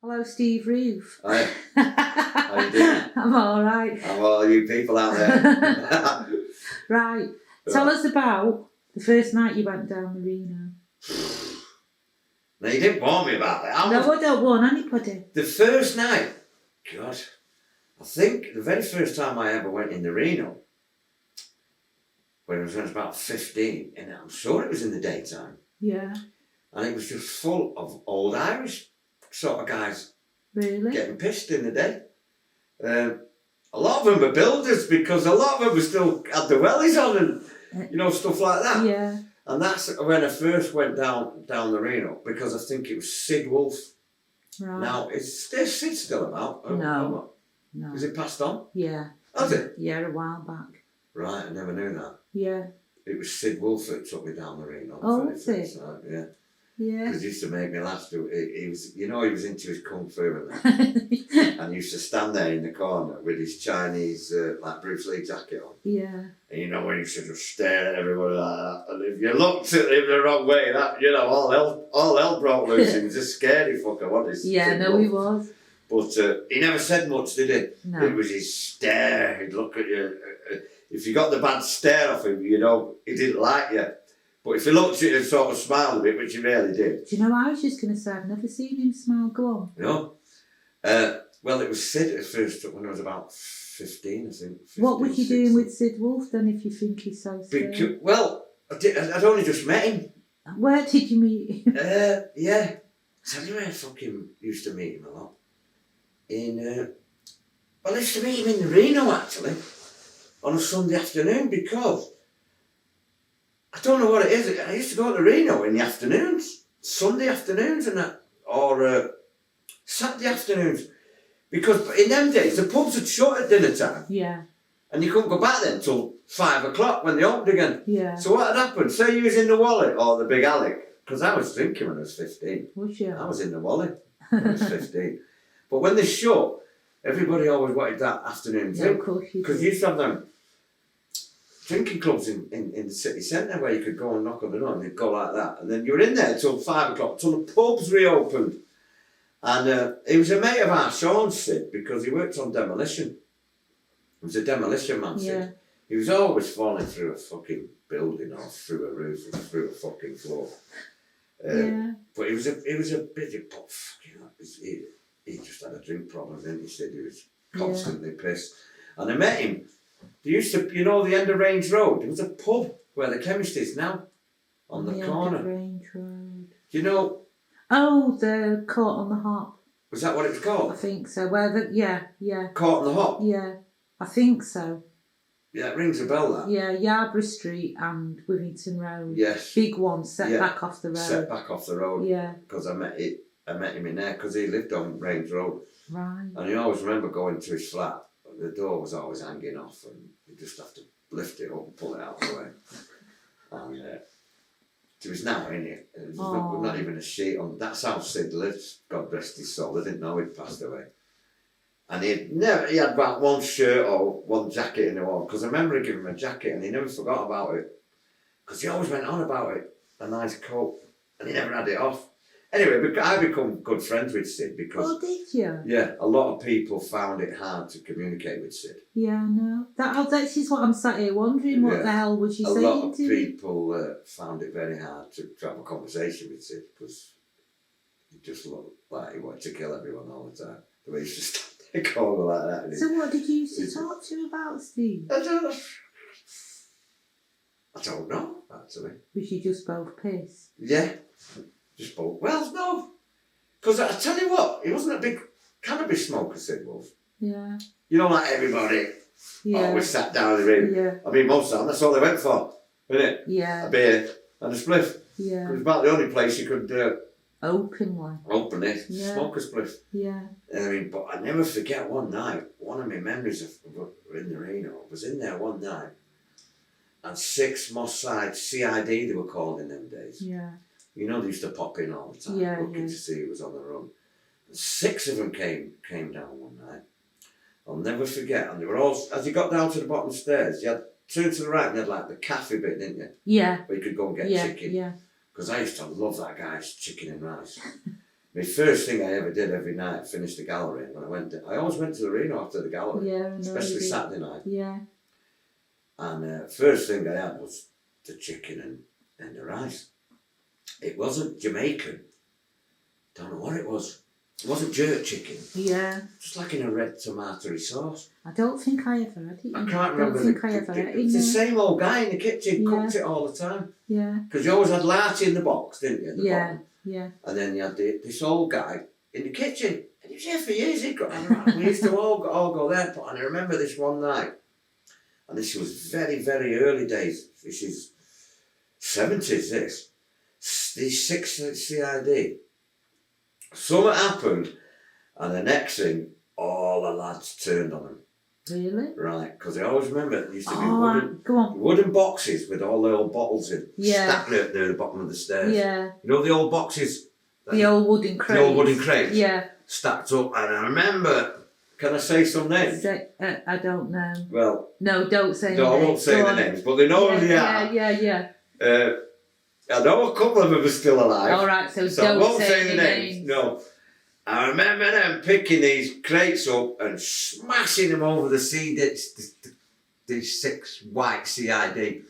Hello, Steve Rouf. Hi. How you doing? I'm all right. How are all you people out there? Right. Tell us about the first night you went down the Reno. Now, you didn't warn me about that. No, I don't warn anybody. The first night, God, I think the very first time I ever went in the Reno, when I was about 15, and I'm sure it was in the daytime. Yeah. And it was just full of old Irish sort of guys. Really? Getting pissed in the day. A lot of them were builders because a lot of them were still had the wellies on and stuff like that. Yeah. And that's when I first went down the Reno, because I think it was Sid Wolf. Right. Now is Sid still about? No. Is it passed on? Yeah. Has it? Yeah, a while back. Right, I never knew that. Yeah. It was Sid Wolf that took me down the Reno. Oh, was it? Yeah. Yeah. Because he used to make me laugh. He was, he was into his kung fu and that. And used to stand there in the corner with his Chinese, like Bruce Lee jacket on. Yeah. And when he used to just stare at everybody like that. And if you looked at him the wrong way, that all hell broke loose. He was a scary fucker, wasn't he? Yeah, no, he was. But he never said much, did he? No. It was his stare. He'd look at you. If you got the bad stare off him, he didn't like you. But if he looked at you and sort of smiled a bit, which he really did. Do you know, I was just going to say, I've never seen him smile. Go on. Well, it was Sid at first when I was about 15, I think. 15, what were you 16. doing with Sid Wolf then, if you think he's so scary? Well, I'd only just met him. Where did you meet him? Yeah. Tell you where I fucking used to meet him a lot. I used to meet him in the Reno, actually, on a Sunday afternoon, because I don't know what it is. I used to go to the Reno in the afternoons, Sunday afternoons and that, or Saturday afternoons, because in them days the pubs had shut at dinner time. Yeah. And you couldn't go back then till 5 o'clock when they opened again. Yeah. So what had happened? Say you was in the Wallet or the Big Alec, because I was drinking when I was 15. Was you? I was in the Wallet when I was 15. But when they shut, everybody always wanted that afternoon drink. Of course you because did. you used to have them drinking clubs in the city centre where you could go and knock on the door and they'd go like that. And then you were in there till 5 o'clock, till the pubs reopened. And he was a mate of ours, Sean Sid, because he worked on demolition. He was a demolition man, Sid. Yeah. He was always falling through a fucking building or through a roof or through a fucking floor. Yeah. But he was a busy but fucking hell, he just had a drink problem, didn't he? Said he was constantly pissed. And I met him. They used to, the end of Range Road, there was a pub where the chemist is now, on the corner. End of Range Road. Do you know? Oh, the Court on the Hop. Was that what it was called? I think so. Yeah. Court on the Hop? Yeah, I think so. Yeah, it rings a bell, that. Yeah, Yarborough Street and Wivington Road. Yes. Big one, set back off the road. Set back off the road. Yeah. Because I met him in there, because he lived on Range Road. Right. And I always remember going to his flat, the door was always hanging off, and you just have to lift it up and pull it out of the way. And there was now in it. There's not even a sheet on. That's how Sid lives, God rest his soul. I didn't know he'd passed away. And he had about one shirt or one jacket in the wall, because I remember he gave him a jacket and he never forgot about it. Because he always went on about it, a nice coat, and he never had it off. Anyway, I become good friends with Sid because... Oh, did you? Yeah, a lot of people found it hard to communicate with Sid. Yeah, I know. That's just what I'm sat here wondering. What the hell was you saying to A lot of people found it very hard to have a conversation with Sid, because he just looked like he wanted to kill everyone all the time. The way he used to stand there corner like that. So what did you used to talk to him about, Steve? I don't know, actually. Was you just both pissed? Yeah. Just both. Well, no. Because I tell you what, he wasn't a big cannabis smoker, Sid Wolf. Yeah. Like everybody always sat down in the room. Yeah. I mean, most of the time, that's all they went for, isn't it? Yeah. A beer and a spliff. Yeah. It was about the only place you could open it, smoke a spliff. Yeah. I mean, but I never forget one night, one of my memories of in the Reno, was in there one night, and 6 Moss Side CID they were called in them days. Yeah. They used to pop in all the time, looking to see who was on the run. And 6 of them came down one night. I'll never forget. And they were all, as you got down to the bottom stairs, you had turn to the right and you had like the cafe bit, didn't you? Yeah. Where you could go and get chicken. Yeah. Because I used to love that guy's chicken and rice. My first thing I ever did every night, finished the gallery, and when I always went to the Reno after the gallery, Yeah, I know especially you did. Saturday night. Yeah. And first thing I had was the chicken and the rice. It wasn't Jamaican. Don't know what it was. It wasn't jerk chicken. Yeah. Just like in a red tomatoey sauce. I don't think I ever had it. I can't remember. I don't think I ever had it. It's the same old guy in the kitchen, Yeah. cooked it all the time. Yeah. Because you always had Larty in the box, didn't you? At the Yeah. bottom. Yeah. And then you had this old guy in the kitchen. And he was here for years. And we used to all go there. And I remember this one night. And this was very, very early days. This is 70s, this. These 6 CID. Something happened, and the next thing, all the lads turned on him. Really? Right, because I always remember it used to be Go on. wooden boxes with all the old bottles in, Yeah. stacked near the bottom of the stairs. Yeah. You know the old boxes? The old wooden crates. The old wooden crates? Yeah. Stacked up, and I remember, can I say some names? I don't know. Well, No, don't say no, I names. won't say Go the on. names, but they know who they are. Yeah. I know a couple of them are still alive. All right, so So don't I won't say the any names. No. I remember them picking these crates up and smashing them over the these 6 white CID.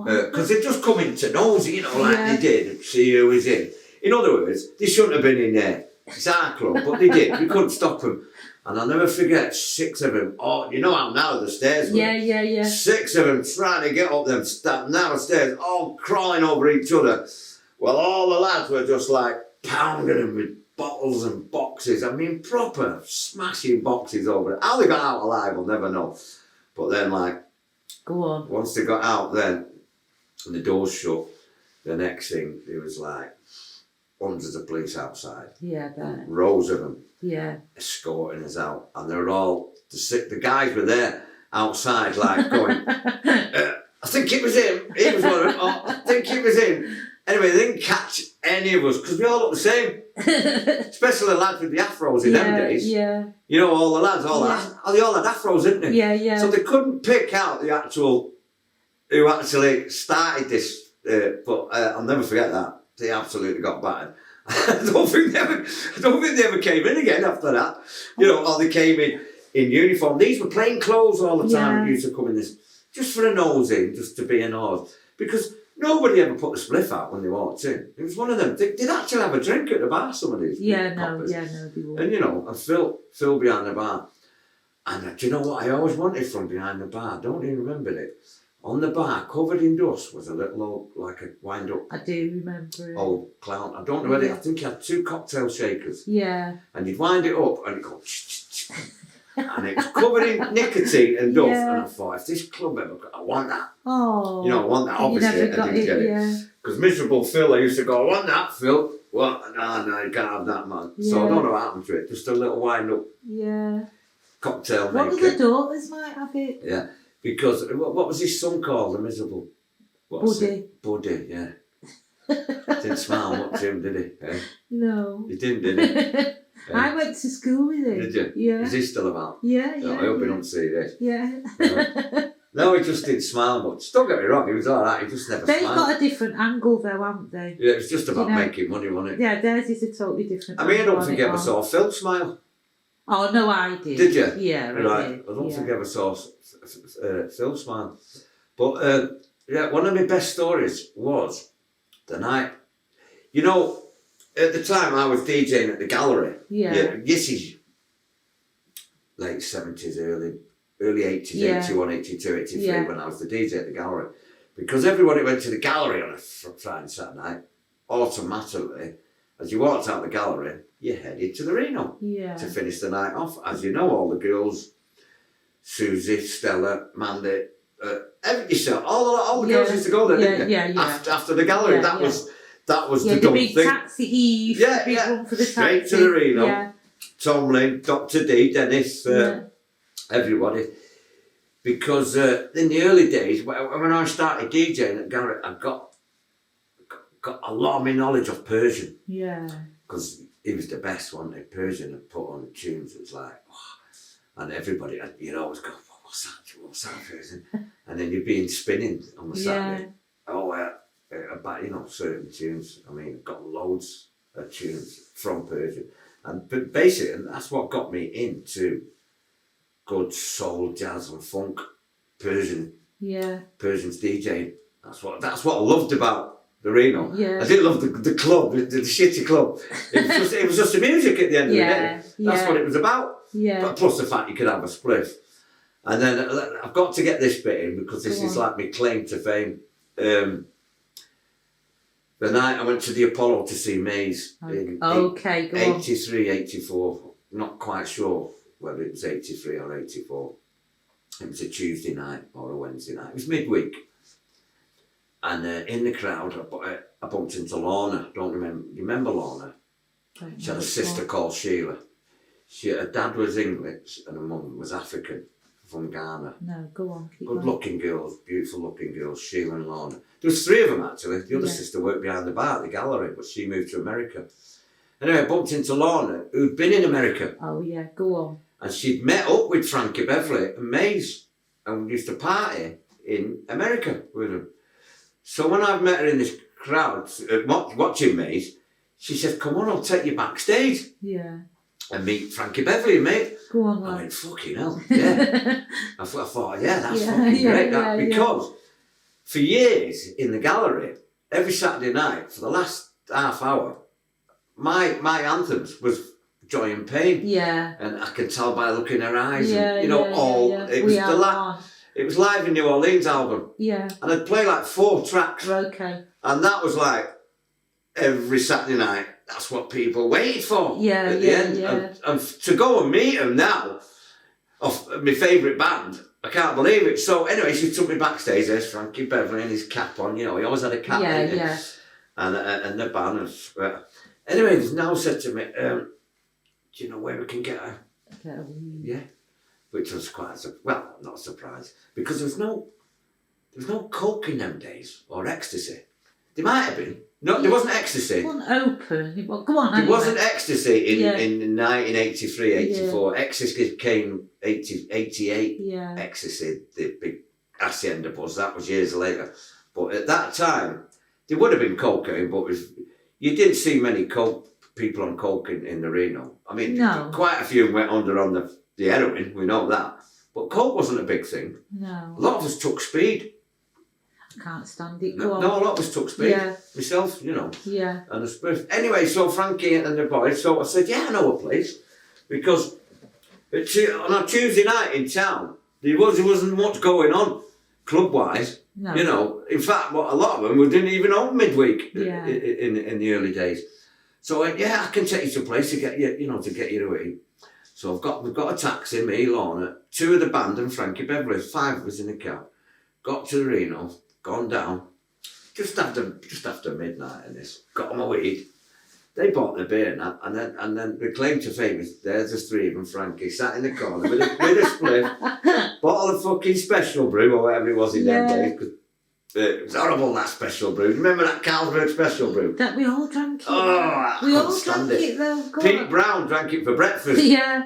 Because they just come into nosy, you know, like they did, and see who was in. In other words, they shouldn't have been in there. It's our club, but they did. We couldn't stop them. And I'll never forget 6 of them. Oh, you know how narrow the stairs were? Yeah. 6 of them trying to get up them narrow stairs, all crawling over each other. Well, all the lads were just like pounding them with bottles and boxes. I mean, proper smashing boxes over it. How they got out alive, I'll never know. But then, like, go on. Once they got out, then, and the doors shut, the next thing, there was like hundreds of police outside. Yeah, that. Rows of them. Yeah. Escorting us out. And they were all, the guys were there outside, like, going, I think it was him. He was one of them. Oh, I think it was him. Anyway, they didn't catch any of us because we all looked the same. Especially the lads with the afros in them days. Yeah. You know, all the lads, they all had afros, didn't they? Yeah. So they couldn't pick out the actual, who actually started this, but I'll never forget that. They absolutely got battered. I don't think they ever came in again after that. You know, or they came in uniform. These were plain clothes all the time. Used to come in this, just for a nose in, just to be a nose. Because nobody ever put the spliff out when they walked in. It was one of them. They'd actually have a drink at the bar, some of these. No, they would. And you know, and Phil behind the bar. And do you know what I always wanted from behind the bar? I don't even remember it. On the bar, covered in dust, was a little old, like a wind-up. I do remember it. Old clown. I don't know whether, I think he had 2 cocktail shakers. Yeah. And you'd wind it up and it'd go, and it was covered in nicotine and dust. And I thought, if this club ever got, I want that. Oh. You know, I want that. Obviously, I didn't get it. Because miserable Phil, I used to go, I want that, Phil. Well, no, you can't have that, man. Yeah. So I don't know what happened to it. Just a little wind-up cocktail maker. What the daughters might have it? Yeah. Because, what was his son called, the miserable? Buddy, yeah. Didn't smile much to him, did he? Eh? No. He didn't, did he? I went to school with him. Did you? Yeah. Is he still about? Yeah. I hope he don't see this. Yeah. No, he just didn't smile much. Don't get me wrong, he was alright, he just never They've smiled. got a different angle though, haven't they? Yeah, it was just about making money, wasn't it? Yeah, theirs is a totally different I mean, I angle don't think I ever saw Phil smile. Oh, no, I did. Did you? Yeah, right. Did. I don't think I ever saw Phil smile. But, one of my best stories was the night, you know, at the time I was DJing at the gallery. Yeah. This is late 70s, early 80s, 81, 82, 83, when I was the DJ at the gallery. Because everybody went to the gallery on a Friday, Saturday night, automatically, as you walked out the gallery, you headed to the Reno to finish the night off. As you know, all the girls, Susie, Stella, Mandy, all the girls used to go there, didn't they? After the gallery, that was the dumb big thing. Taxi heave, big one for the straight taxi. to the Reno. Tomlin, Dr. D, Dennis, everybody. Because in the early days, when I started DJing at gallery, I got a lot of my knowledge of Persian. Yeah. Because he was the best one, Persian, and put on tunes. It was like, oh. And everybody, you'd always go, what's that Persian? And then you'd be in spinning on the Saturday. Oh, about, certain tunes. I mean, I've got loads tunes from Persian. But basically, and that's what got me into good soul, jazz and funk, Persian's DJ. That's what I loved about the Reno. Yeah. I didn't love the club, the shitty club. It was just the music at the end of the day. That's what it was about. Yeah. But plus the fact you could have a spliff. And then I've got to get this bit in because this is like my claim to fame. The night I went to the Apollo to see Maze in 83, 84, not quite sure whether it was 83 or 84. It was a Tuesday night or a Wednesday night. It was midweek. And in the crowd, I bumped into Lorna. Don't remember. You remember Lorna? She had a sister called Sheila. Her dad was English and her mum was African from Ghana. No, go on. Good looking girls, beautiful looking girls, Sheila and Lorna. There was three of them actually. The other sister worked behind the bar at the gallery, but she moved to America. Anyway, I bumped into Lorna, who'd been in America. Oh yeah, go on. And she'd met up with Frankie Beverly and Maze and we used to party in America with them. So when I met her in this crowd watching Maze, she said, come on, I'll take you backstage. Yeah. And meet Frankie Beverly, mate. Go on, I went, fucking hell, yeah. I thought, yeah, that's fucking great, that. Because for years in the gallery, every Saturday night, for the last half hour, my anthems was Joy and Pain. Yeah. And I could tell by looking in her eyes. Yeah, and, it was it was Live in New Orleans album. Yeah. And I'd play like 4 tracks. Okay. And that was like every Saturday night. That's what people waited for at the end. Yeah. And to go and meet them now, of my favourite band, I can't believe it. So anyway, she took me backstage. There's Frankie Beverly and his cap on. You know, he always had a cap. Yeah. And the band. Anyway, he's now said to me, do you know where we can get a weed? Yeah. Which was quite not a surprise because there was no coke in them days or ecstasy. There might have been. No, there wasn't ecstasy. It wasn't open. Go on. There wasn't ecstasy in 1983, 84. Ecstasy came 88. Yeah. Ecstasy, the big hacienda buzz, that was years later. But at that time, there would have been cocaine, but you didn't see many people on coke in the Reno. I mean, quite a few went under on the heroin, we know that. But coke wasn't a big thing. No. A lot of us took speed. I can't stand it. No, a lot of us took speed. Yeah. Myself, you know. Yeah. And a spliff. Anyway, so Frankie and the boys, so I said, yeah, I know a place. Because on a Tuesday night in town, there wasn't much going on club-wise. No. You know, in fact, a lot of them we didn't even open midweek in the early days. So I went, yeah, I can take you to a place to get you to eat. So we've got a taxi, me, Lorna, 2 of the band and Frankie Beverly, 5 of us in the car. Got to the Reno, gone down, just after midnight and this, got them a weed. They bought the beer and then the claim to fame is there's the 3 of them, Frankie, sat in the corner with a split, bottle of fucking special brew or whatever it was in them days. It was horrible, that special brew. Remember that Carlsberg special brew? That we all drank it. Oh, we all drank it though. Pete Brown drank it for breakfast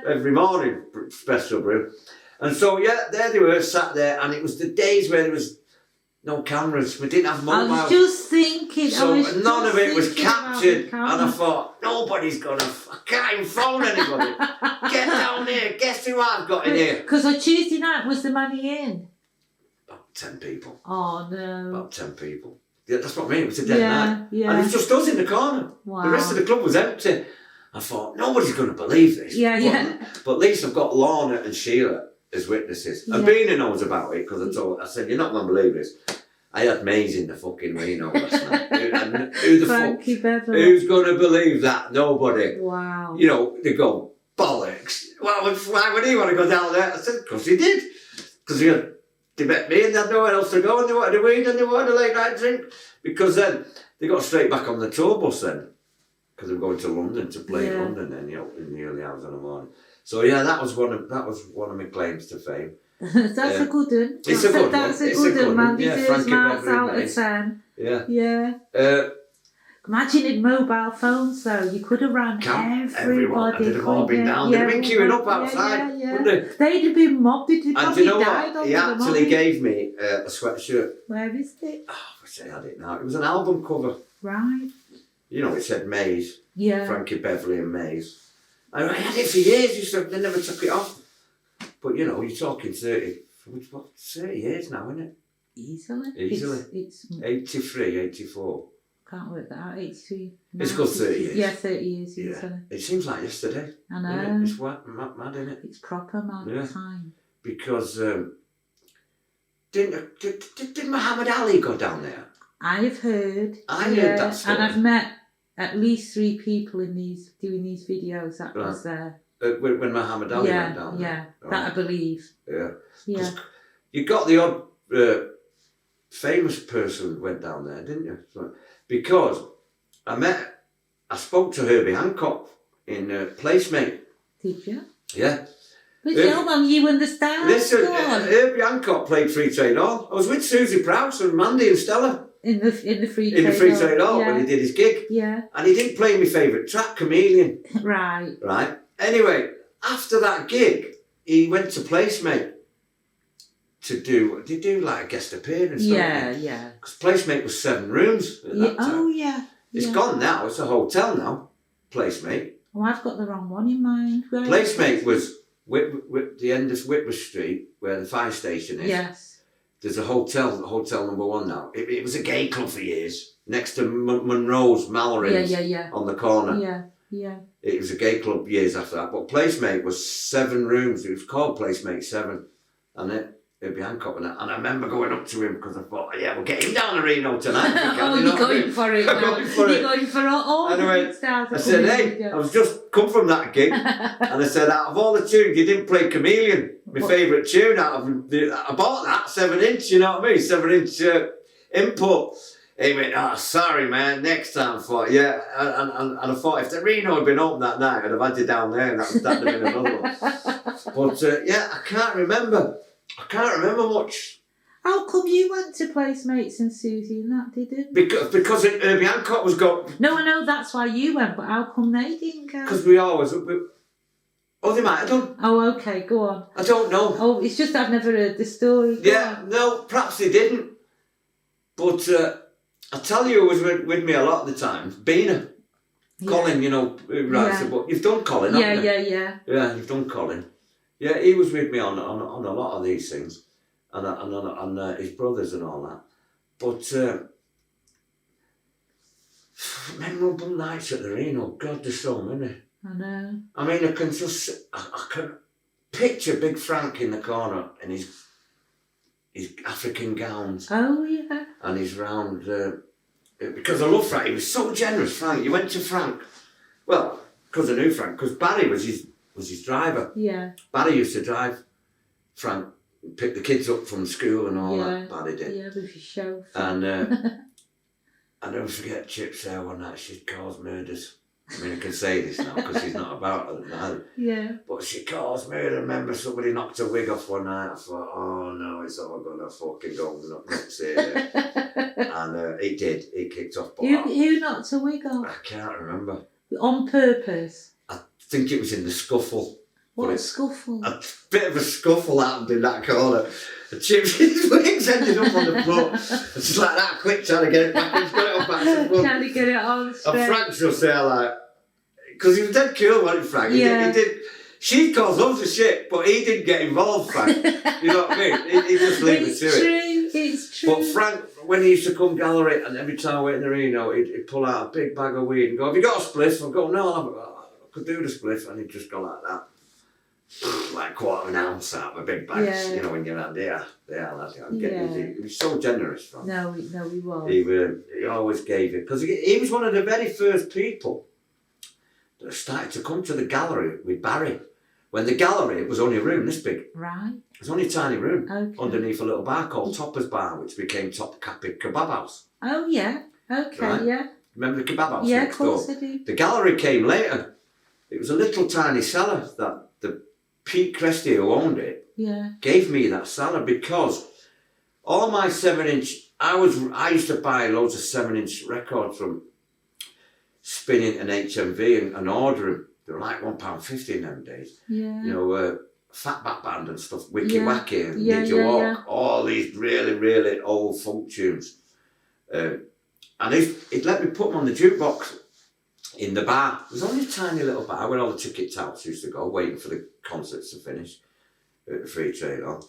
every morning, special brew. And so, there they were, sat there, and it was the days where there was no cameras. We didn't have mobiles. I was just thinking. So none of it was captured. And I thought, nobody's I can't even phone anybody. Get down here. Guess who I've got in here? Because on Tuesday night was the money in? About 10 people. Oh, no. About 10 people. Yeah, that's what I mean. It was a dead night. Yeah. And it was just us in the corner. Wow. The rest of the club was empty. I thought, nobody's going to believe this. But at least I've got Lorna and Sheila as witnesses. And Bina knows about it because I said, you're not going to believe this. I had Maze in the fucking Reno last night. Who the fuck? Who's going to believe that? Nobody. Wow. You know, they go, bollocks. Why would he want to go down there? I said, because he did. Because they met me and they had nowhere else to go and they wanted a weed and they wanted a late night drink. Because then they got straight back on the tour bus then. Because they were going to London to play in London then, in the early hours of the morning. So that was one of my claims to fame. That's a good one. It's a good one. That's a good one, man. Yeah, Deserves marks out of 10. Yeah. Imagine in mobile phones though, you could have rang everybody. They'd have all been down. They'd have been queuing up outside, wouldn't they? They'd have been mobbed. They'd have and you know died what? He actually gave me a sweatshirt. Where is it? Oh, I wish I had it now. It was an album cover. Right. You know, it said Mays. Yeah. Frankie Beverly and Mays. And I had it for years. You said they never took it off. But you know, you're talking 30 years now, isn't it? Easily. Easily. It's 83, 84. Can't work that out. 83. It's good 30 years. Yeah, 30 years easily. Yeah. It seems like yesterday. I know. It's mad, isn't it? It's proper mad time. Because didn't Muhammad Ali go down there? I've heard. I heard that story. And I've met at least 3 people in doing these videos that was there. When Muhammad Ali went down there? Yeah, that I believe. Yeah. Yeah. You got the odd famous person went down there, didn't you? So, because I spoke to Herbie Hancock in Placemate. Did you? Yeah. But you and the stars. Listen, Herbie Hancock played Free Trade Hall. I was with Susie Prowse and Mandy and Stella. In the Free Trade In the Free Trade Hall when he did his gig. Yeah. And he didn't play my favourite track, Chameleon. Right. Right. Anyway, after that gig, he went to Placemate to do like a guest appearance. Yeah. Because Placemate was 7 rooms at that time. Oh, yeah. It's gone now. It's a hotel now, Placemate. Oh, I've got the wrong one in mind. Right. Placemate was the end of Whitworth Street, where the fire station is. Yes. There's a hotel number 1 now. It was a gay club for years, next to Monroe's Mallory's on the corner. Yeah. It was a gay club years after that. But Placemate was 7 rooms. It was called Placemate 7. And it'd be Hancock. And I remember going up to him because I thought, we'll get him down to Reno tonight. You're going for it. I'm going for it. You're going for all anyway, the big stars. I said, hey, I was just come from that gig. And I said, out of all the tunes, you didn't play Chameleon. My favourite tune I bought that 7-inch, you know what I mean? 7-inch input. He went, sorry man, next time. I thought, yeah. And I thought if the Reno had been open that night, I'd have had you down there and that'd have been another one. But I can't remember. I can't remember much. How come you went to Placemates and Susie and that didn't? Because Herbie Hancock was gone. No, I know that's why you went, but how come they didn't go? Because they might have done. Oh, okay, go on. I don't know. Oh, it's just I've never heard the story. No, perhaps they didn't. But I tell you who was with me a lot of the time, Beena. Yeah. Colin, you know, right, but you've done Colin, haven't you? Yeah. Yeah, you've done Colin. Yeah, he was with me on a lot of these things, and his brothers and all that. But memorable nights at the Reno, God, there's so many. I know. I mean, I can picture Big Frank in the corner in his African gowns. Oh yeah. And his round, because I love Frank. He was so generous, Frank. You went to Frank, well, because I knew Frank, because Barry was his driver. Yeah. Barry used to drive Frank, pick the kids up from school and all that. Barry did. Yeah, with his chauffeur. And I don't forget Chip's there one night. She'd caused murders. I mean, I can say this now because she's not about it now. Yeah. But she caused murder. I remember somebody knocked a wig off one night. I thought, oh no, it's all gonna fucking go nuts here. And he did. He kicked off. Who knocked a wig off? I can't remember. On purpose? I think it was in the scuffle. What a scuffle? A bit of a scuffle happened in that corner. And Chip's wings ended up on the floor. It's just like that, quick, trying to get it back. He's got it up back to the front. Trying to get it on straight. And Frank's just there like, because he was dead cool, wasn't he, Frank? Yeah. He did. She caused loads of shit, but he didn't get involved, Frank. You know what I mean? He just leave it to it. It's true. But Frank, when he used to come gallery, and every time I went in the Reno, he'd pull out a big bag of weed and go, have you got a spliff? I'd go, no, I could do the spliff. And he'd just go like that. Like 1/4 ounce out of a big bag, you know, when you're out there. He was so generous, Frank. No, he was. He always gave it. Because he was one of the very first people that started to come to the gallery with Barry. When the gallery was only a room this big. Right. It was only a tiny room underneath a little bar called Topper's Bar, which became Top Cappy Kebab House. Oh, yeah. Okay, right? Yeah. Remember the kebab house? Yeah, of course I do. The gallery came later. It was a little tiny cellar that the Pete Cresty who owned it gave me that cellar because all my 7-inch, I used to buy loads of 7-inch records from Spinning and HMV and order them. They were like £1.50 in them days. Yeah. You know, Fatback Band and stuff, Wicky Wacky and Did You Walk, all these really, really old folk tunes. And he'd let me put them on the jukebox in the bar. It was only a tiny little bar where all the ticket touts used to go, waiting for the concerts to finish, the free trade on.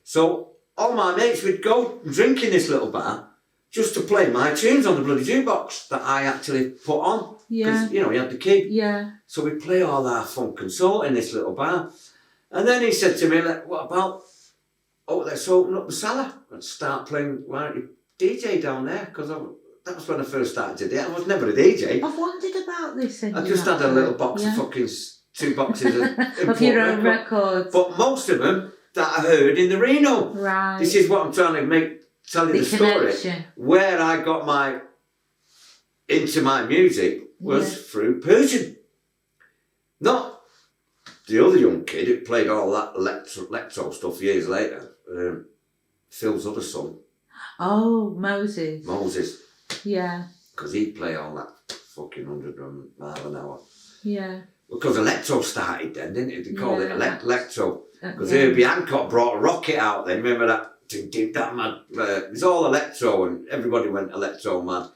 So all my mates would go drink in this little bar just to play my tunes on the bloody jukebox that I actually put on. Yeah. Because, you know, he had the key. Yeah. So we'd play all our funk and soul in this little bar. And then he said to me, like, what about, let's open up the cellar and start playing, why don't you DJ down there? Because that was when I first started to do it. I was never a DJ. I've wondered about this. I just had a little box of fucking 2 boxes of your own records. But most of them that I heard in the Reno. Right. This is what I'm trying to tell you the story. Where I got into my music was through Persian. Not the other young kid who played all that electro stuff years later. Phil's other son. Oh, Moses. Yeah. Because he'd play all that fucking 100 mile an hour. Yeah. Because electro started then, didn't it? They called it electro. Because Herbie Hancock brought a rocket out then. Remember that? That mad. It was all electro and everybody went electro mad.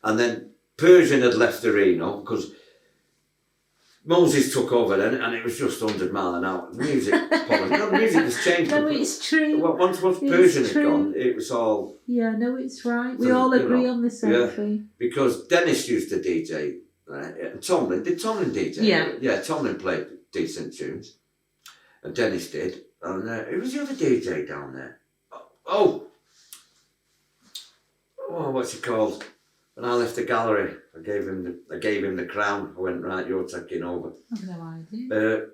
And then Persian had left the Reno because Moses took over then and it was just 100 mile an hour. Music has changed. No, it's true. Once Persian had gone, it was all... Yeah, no, it's right. We all agree on the same thing. Because Dennis used to DJ, right? And Tomlin, did Tomlin DJ? Yeah. Yeah, Tomlin played decent tunes. And Dennis did. And who was the other DJ down there? What's he called? When I left the gallery, I gave him the crown. I went, right, you're taking over. I've no idea.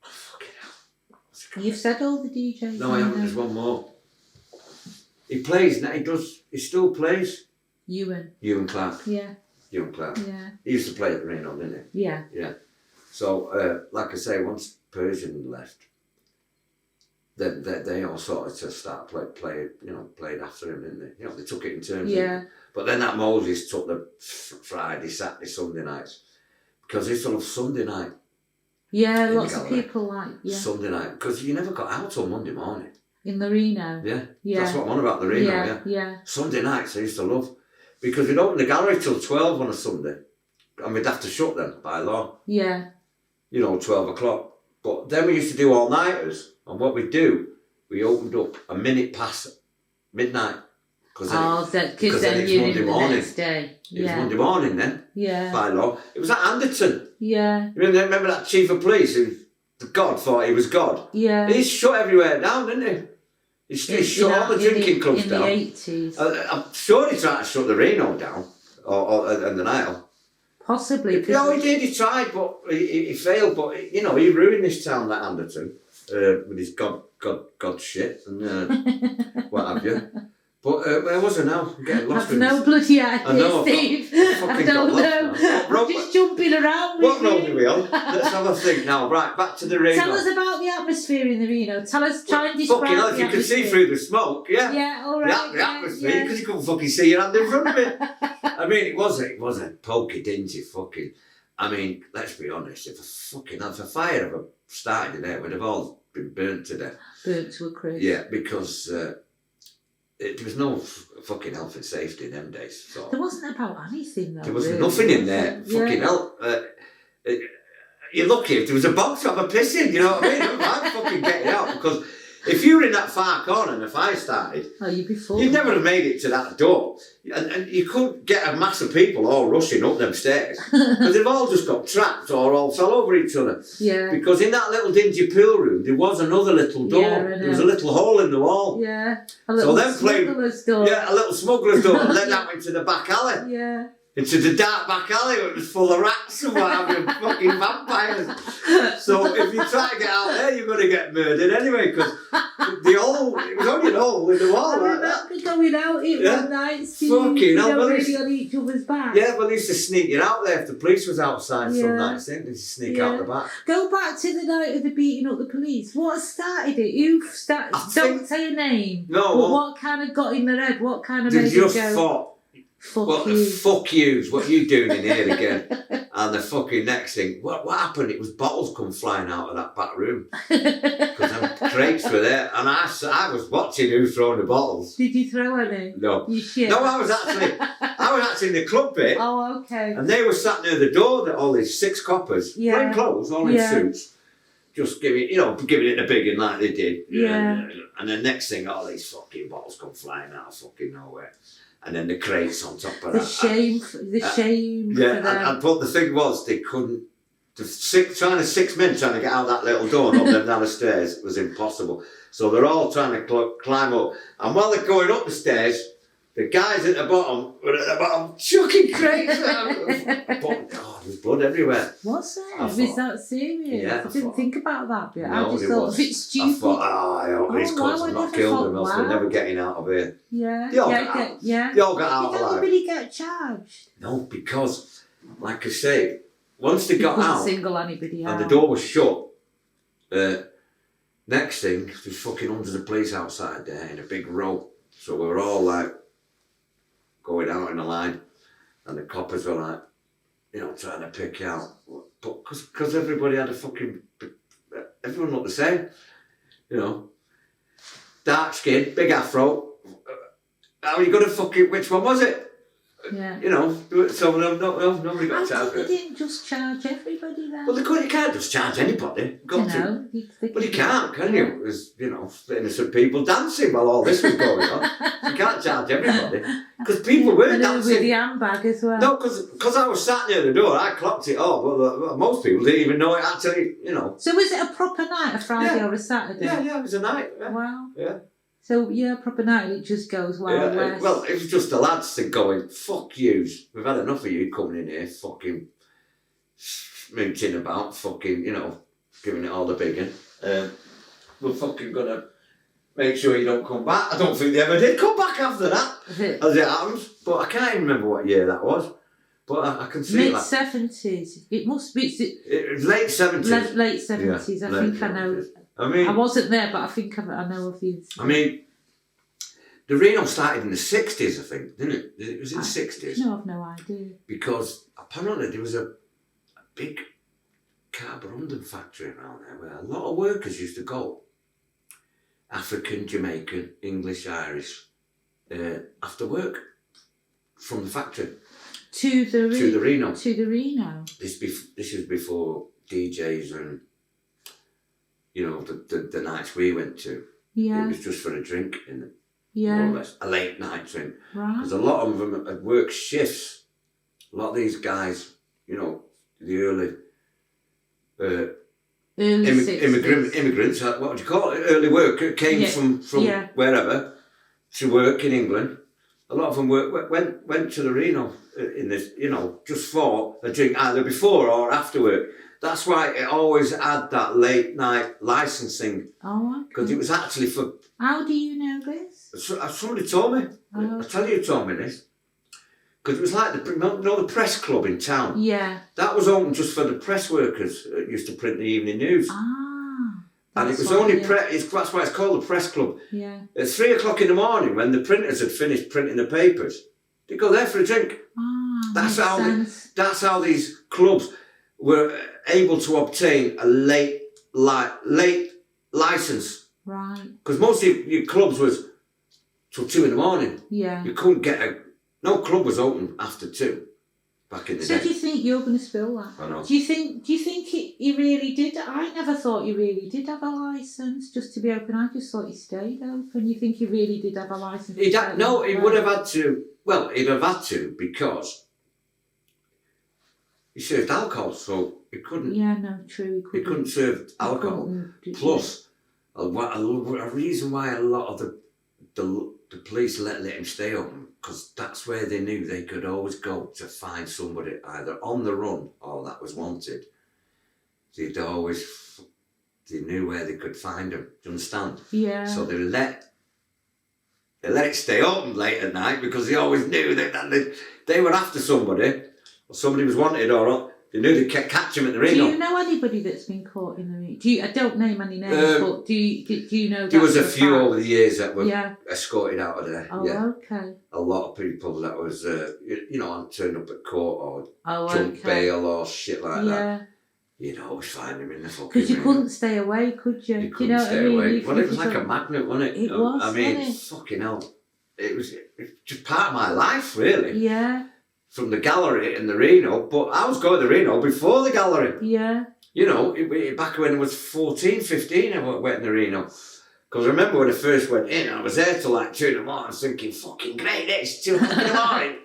Fucking hell. You've said all the DJs. No, I haven't. There's one more. He plays now. He still plays. Ewan Clark. Yeah. Ewan Clark. Yeah. He used to play at Reno, didn't he? Yeah. Yeah. So, like I say, once Persian left, then they all started to start played after him, didn't they? You know, they took it in turns. Yeah. But then that Moses took the Friday, Saturday, Sunday nights because they sort of Sunday night. Yeah, lots of people like Sunday night because you never got out till Monday morning. In the Reno. Yeah. That's what I'm on about the Reno. Yeah. Sunday nights I used to love because we'd open the gallery till 12 on a Sunday, and we'd have to shut them by law. Yeah. 12 o'clock. But then we used to do all-nighters. And what we'd do, we opened up a minute past midnight. Because then you're Monday in the morning. next day. It was Monday morning then. Yeah. By law. It was at Anderton. Yeah. You remember that chief of police who God thought he was God? Yeah. He shut everywhere down, didn't he? He shut all the drinking clubs down. In the 80s. I'm sure he tried to shut the Reno down. And the Nile. Possibly. No, he did. He tried, but he failed. But he ruined this town, that Anderton, with his God shit and what have you. But where was I now? I'm getting lost. I've no bloody idea, I know, Steve. I don't know. I'm just jumping around with what road are we on? Let's have a think now. Right, back to the Reno. Tell us about the atmosphere in the Reno. Try and describe fucking hell, if the you atmosphere. could see through the smoke, yeah. Yeah, all right. The atmosphere, because you couldn't fucking see your hand in front of it. I mean, it was a pokey, dingy fucking... I mean, let's be honest, if a fire ever started in there, we'd have all been burnt to death. Burnt to a crisp. Yeah, because there was no fucking health and safety in them days. So. There wasn't about anything though. There was really, nothing in there. Fucking hell. You're lucky if there was a box to have a piss in, you know what I mean? I'd fucking get it out because if you were in that far corner and the fire started, you'd be full. You'd never have made it to that door. And you couldn't get a mass of people all rushing up them stairs because they've all just got trapped or all fell over each other. Yeah. Because in that little dingy pool room, there was another little door. There was a little hole in the wall. Yeah. A little smuggler's door. Yeah, a little smuggler's door and then that went to the back alley. Yeah. Into the dark back alley where it was full of rats and what have you, fucking vampires. So if you try to get out there, you're going to get murdered anyway because it was only an hole in the wall. I remember going out one night, fucking hell, really on each other's back. Yeah, well, they used to sneak you out there if the police was outside some nights, didn't they? They sneak out the back. Go back to the night of the beating up the police. What started it? Who started? Don't say a name. No. But what kind of got in their head? What kind of they made just it go? Fuck you. Fuck yous, what are you doing in here again? And the fucking next thing, what happened? It was bottles come flying out of that back room. Because them crates were there. And I was watching who was throwing the bottles. Did you throw any? No. You shit. No, I was actually in the club bit. Oh, okay. And they were sat near the door, all these 6 coppers, plain clothes, all in suits. Just giving it a big one like they did. Yeah. And the next thing, all these fucking bottles come flying out of fucking nowhere. And then the crates on top of that. Shame for them. But the thing was, they couldn't. The 6 men trying to get out that little door and up them down the stairs was impossible. So they're all trying to climb up. And while they're going up the stairs, the guys at the bottom were at the bottom chucking crates out. God, there's blood everywhere. What's that? Was that serious? Yeah, I didn't think about that bit. No, I just thought, if it's stupid. I thought, I hope these cunts have not killed them, else they're never getting out of here. Yeah. They all got out Did alive. anybody get charged? No, because, like I say, once they got out single anybody out. and the door was shut, next thing, there's fucking hundreds of police outside there in a big row. So we were all like going out in a line, and the coppers were like, trying to pick out. But because everybody had everyone looked the same, dark skin, big afro. How are you going to which one was it? Yeah. So nobody got charged. They didn't just charge everybody then. Well, you can't just charge anybody. Got to. Well, you can't, can you? There's, innocent people dancing while all this was going on. You can't charge everybody. Because people were dancing. With the handbag as well. No, because I was sat near the door, I clocked it off. Well, most people didn't even know it actually, So was it a proper night, a Friday or a Saturday? Yeah, it was a night. Yeah. Wow. Yeah. So, proper night, it just goes wild west. Well, it was just the lads going, fuck yous. We've had enough of you coming in here, fucking mooching about, fucking, giving it all the big one. We're fucking gonna make sure you don't come back. I don't think they ever did come back after that, as it happens. But I can't even remember what year that was. But I can see that. Mid-70s. It must be... It was late 70s. Late 70s, yeah, I think 70s. I know. I wasn't there, but I think I know of these. The Reno started in the 60s, I think, didn't it? Was it the 60s? No, I've no idea. Because apparently there was a big carborundum factory around there where a lot of workers used to go. African, Jamaican, English, Irish, after work from the factory. To the Reno. This was before DJs and, the nights we went to. Yeah. It was just for a drink, more or less, a late night drink. Right. Because a lot of them had worked shifts. A lot of these guys, the early immigrants, what would you call it? Early worker came from wherever to work in England. A lot of them went to the Reno in this, just for a drink, either before or after work. That's why it always had that late night licensing. Oh, okay. Because it was actually for... How do you know this? Somebody told me. Oh. I tell you who told me this. Because it was like the press club in town. Yeah. That was open just for the press workers that used to print the evening news. Ah. And it was only that's why it's called the press club. Yeah. At 3 o'clock in the morning, when the printers had finished printing the papers, they'd go there for a drink. Ah. That's how these clubs were able to obtain a late license. Right. Because most of your clubs was till 2 in the morning. Yeah. You couldn't get no club was open after 2 back in the day. So do you think you're going to spill that? I know. Do you think he really did? I never thought he really did have a licence just to be open. I just thought he stayed open. You think he really did have a licence? He would have had to. Well, he'd have had to because he served alcohol, so he couldn't. Yeah, no, true. He couldn't serve alcohol. Plus, a reason why a lot of the police let him stay open, because that's where they knew they could always go to find somebody either on the run or that was wanted. They knew where they could find him. Do you understand? Yeah. So they let it stay open late at night because they always knew that they were after somebody, or somebody was wanted, or They knew they'd catch him at the Do Reno. you know anybody that's been caught in the Reno? I don't name any names, but do you know? There was a for few fact? over the years that were Yeah. escorted out of there. Oh, yeah. okay. A lot of people that was, turned up at court or Oh, jump okay. bail or shit like that. Yeah. You'd always find them in the fucking Because you Reno. couldn't stay away, could you? You Do you couldn't know what I stay mean? away. If Well, it was you like a thought- magnet, wasn't it? It was, I mean, wasn't it? fucking hell. It was just part of my life, really. Yeah. From the gallery in the Reno, but I was going to the Reno before the gallery. Yeah. You know, back when I was 14, 15, I went in the Reno. Because I remember when I first went in, I was there till like 2 in the morning, thinking, fucking great, it's 2 o'clock in the morning.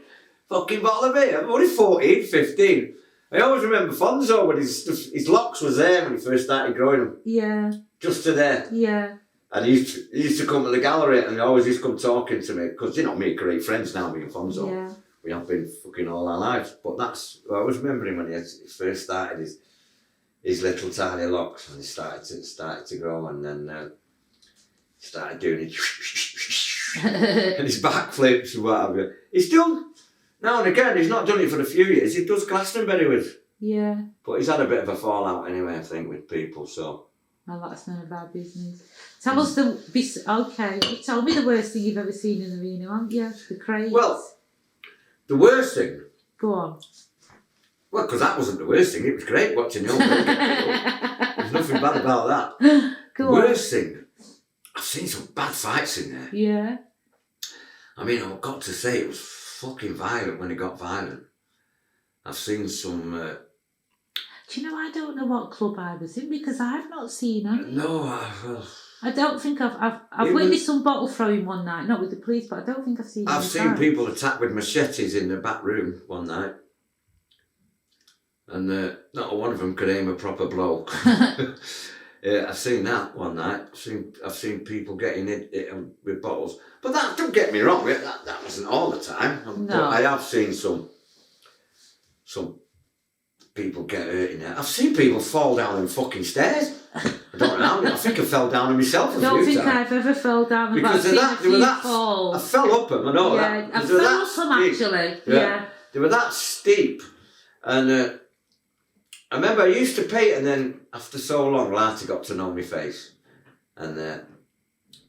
Fucking bottle of beer. I'm only 14, 15. I always remember Fonzo when his locks was there when he first started growing them. Yeah. Just to there. Yeah. And he used to come to the gallery and he always used to come talking to me. Because, me and great friends now, me and Fonzo. Yeah. We have been fucking all our lives. But I always remember him when he first started his little tiny locks and he started to grow and then started doing it and his backflips and what have you. He's still, now and again, he's not done it for a few years, he does Glastonbury with. Yeah. But he's had a bit of a fallout anyway, I think, with people, so. Well, that's none of our business. Tell us okay, you told me the worst thing you've ever seen in the Reno, haven't you? The craze. Well, the worst thing. Go on. Well, because that wasn't the worst thing, it was great watching the old girl get up. There's nothing bad about that. Go Worst thing, I've seen some bad fights in there. Yeah. I mean, I've got to say, it was fucking violent when it got violent. I've seen some... Do you know, I don't know what club I was in because I've not seen any. No, I don't think I've witnessed some bottle throwing one night, not with the police, but I don't think I've seen I've any seen fights. people attacked with machetes in the back room one night. And not one of them could aim a proper blow. Yeah, I've seen that one night. I've seen people getting hit with bottles. But that, don't get me wrong, that wasn't all the time. No. But I have seen some people get hurt in there. I've seen people fall down them fucking stairs. I don't know. I think I fell down on myself a few times. I don't think I've ever fell down. Because of that, they were that. Falls. I fell up them. I know yeah, that. I fell up them actually. Yeah. They were that steep, and I remember I used to paint, and then after so long, Larty got to know my face, and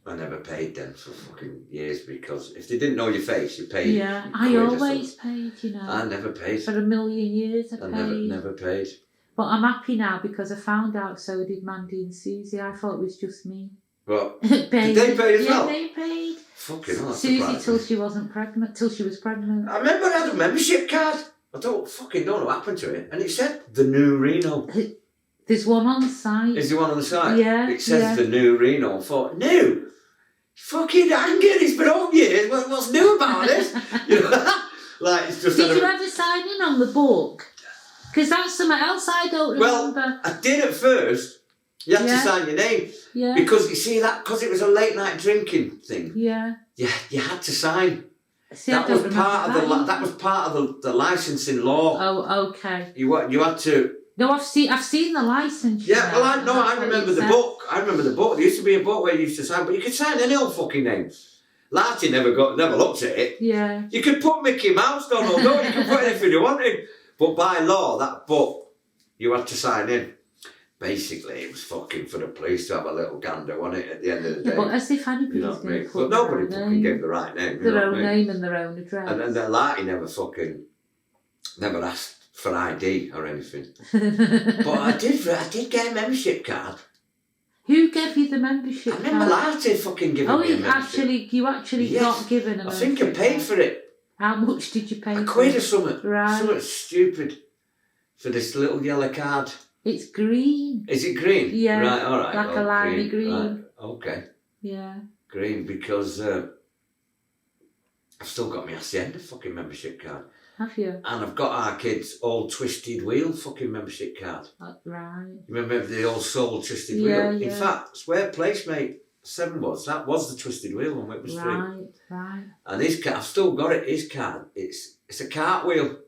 I never paid them for fucking years because if they didn't know your face, you paid. Yeah, I always paid, you know. I never paid. For a million years, I paid. Never paid. But I'm happy now because I found out so did Mandy and Susie. I thought it was just me. Well, did they pay as well? Yeah, they paid. Fucking hell, that's Susie surprising. till she wasn't pregnant. Till she was pregnant. I remember I had a membership card. I don't know what happened to it, and it said the new Reno. There's one on the site. Is there one on the site? Yeah. It says the new Reno. I thought, new? Fucking hanging, it's been on years. What's new about this? You know, like it's just. Did you ever sign in on the book? Because that's something else I don't remember. Well, I did at first. You had to sign your name. Yeah. Because you see that, because it was a late night drinking thing. Yeah. Yeah, you had to sign. See, that was part of that was part of the licensing law. Oh, okay. You had to. No, I've seen the license. Yeah, well, I remember the book. I remember the book. There used to be a book where you used to sign, but you could sign any old fucking name. Larty never looked at it. Yeah. You could put Mickey Mouse, Donald Duck, you could put anything you wanted. But by law, that book, you had to sign in. Basically, it was fucking for the police to have a little gander on it at the end of the day. Yeah, but as if anybody's you know what I mean? put But nobody fucking gave the right name. Their own name and their own address. And then Larty never asked for ID or anything. But I did get a membership card. Who gave you the membership I remember card? Larty fucking giving me a membership. You actually got given a membership I think I paid for it. How much did you pay A for quid it? or something. Right. Something stupid for this little yellow card. It's green. Is it green? Yeah. Right, all right. Like a limey green. Right. Okay. Yeah. Green, because I've still got my Hacienda fucking membership card. Have you? And I've got our kids' old Twisted Wheel fucking membership card. Right. You remember the old Soul Twisted Yeah, Wheel? yeah. In fact, where Placemate 7 was, that was the Twisted Wheel on Whitworth Street. Right. And his card, I've still got it, his card. It's a cartwheel.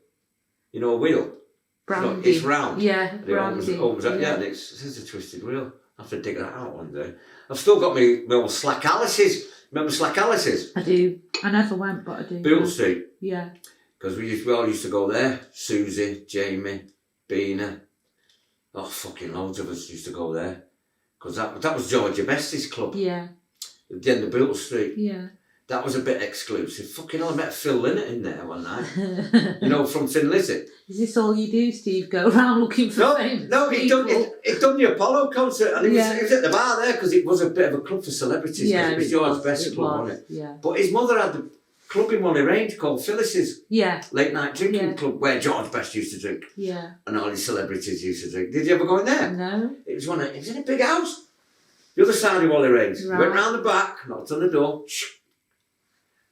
You know, a wheel. Branding. It's round. Yeah, And it branding. opens up, yeah, and it says a Twisted Wheel. I have to dig that out one day. I've still got my old Slack Alice's. Remember Slack Alice's? I do. I never went, but I do. Beale Street. Yeah. Because we all used to go there. Susie, Jamie, Beena. Oh, fucking loads of us used to go there. Because that was Georgia Bestie's club. Yeah. At the end of Bill Street. Yeah. That was a bit exclusive. Fucking hell, I met Phil Lynott in there one night. You know, from Tin Lizzie. Is this all you do, Steve? Go around looking for famous he'd people? done the Apollo concert, and he was at the bar there because it was a bit of a club for celebrities. Yeah, it was George Best's club, wasn't it? Yeah. But his mother had the club in Wally Range called Phyllis's. Yeah. Late night drinking club where George Best used to drink. Yeah. And all his celebrities used to drink. Did you ever go in there? No. It was in a big house. The other side of Wally Range. Right. Went round the back, knocked on the door.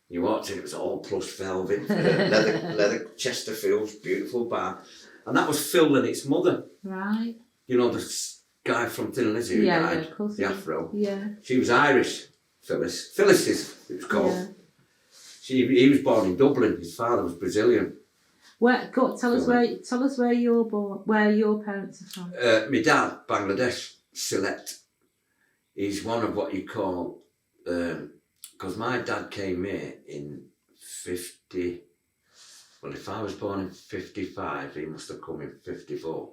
You walked in, it was all plush velvet, leather Chesterfields, beautiful bar. And that was Phil Lynnett's mother. Right. You know, the guy from Thin Lizzie who died, of course. the afro. Yeah. She was Irish, Phyllis. Phyllis's, it was called. Yeah. He was born in Dublin. His father was Brazilian. Tell us where you're born, where your parents are from. My dad, Bangladesh, Sylhet. He's one of what you call... because my dad came here in 50... Well, if I was born in 55, he must have come in 54.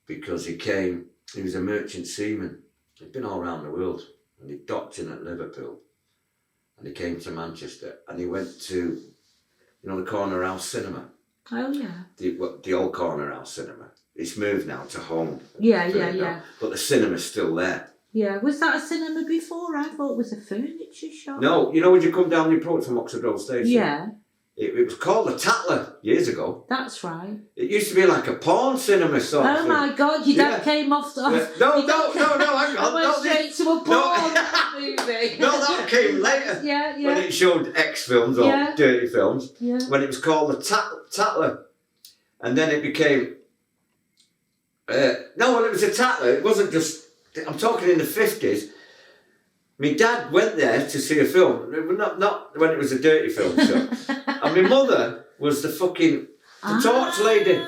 Because he was a merchant seaman. He'd been all around the world. And he docked in at Liverpool. And he came to Manchester. And he went to, the Corner House Cinema. Oh, yeah. The old Corner House Cinema. It's moved now to home. Yeah. But the cinema's still there. Yeah, was that a cinema before? I thought it was a furniture shop. No, when you come down the approach from Oxford Road Station? Yeah. It was called the Tatler years ago. That's right. It used to be like a porn cinema sort of thing. My God, your dad came off the... No, hang on. Went straight to a porn movie. No, that came later. Yeah. When it showed X films or dirty films. Yeah. When it was called the Tatler. And then it became... when it was a Tatler, it wasn't just... I'm talking in the 50s. My dad went there to see a film, not when it was a dirty film show. And my mother was the torch lady.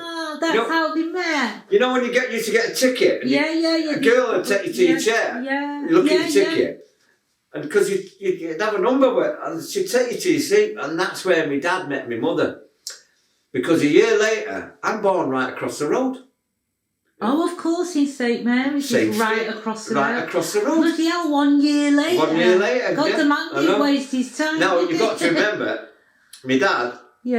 That's how they met. You know when you used to get a ticket? And a girl would take you to your chair. Yeah. You look at your ticket. And because you'd have a number with, and she'd take you to your seat, and that's where my dad met my mother. Because a year later, I'm born right across the road. Oh, of course, in St Mary's, it's right across the road. Right across the road. Bloody hell, 1 year later. 1 year later. God, the man didn't waste his time. Now, you've got to remember, my dad, he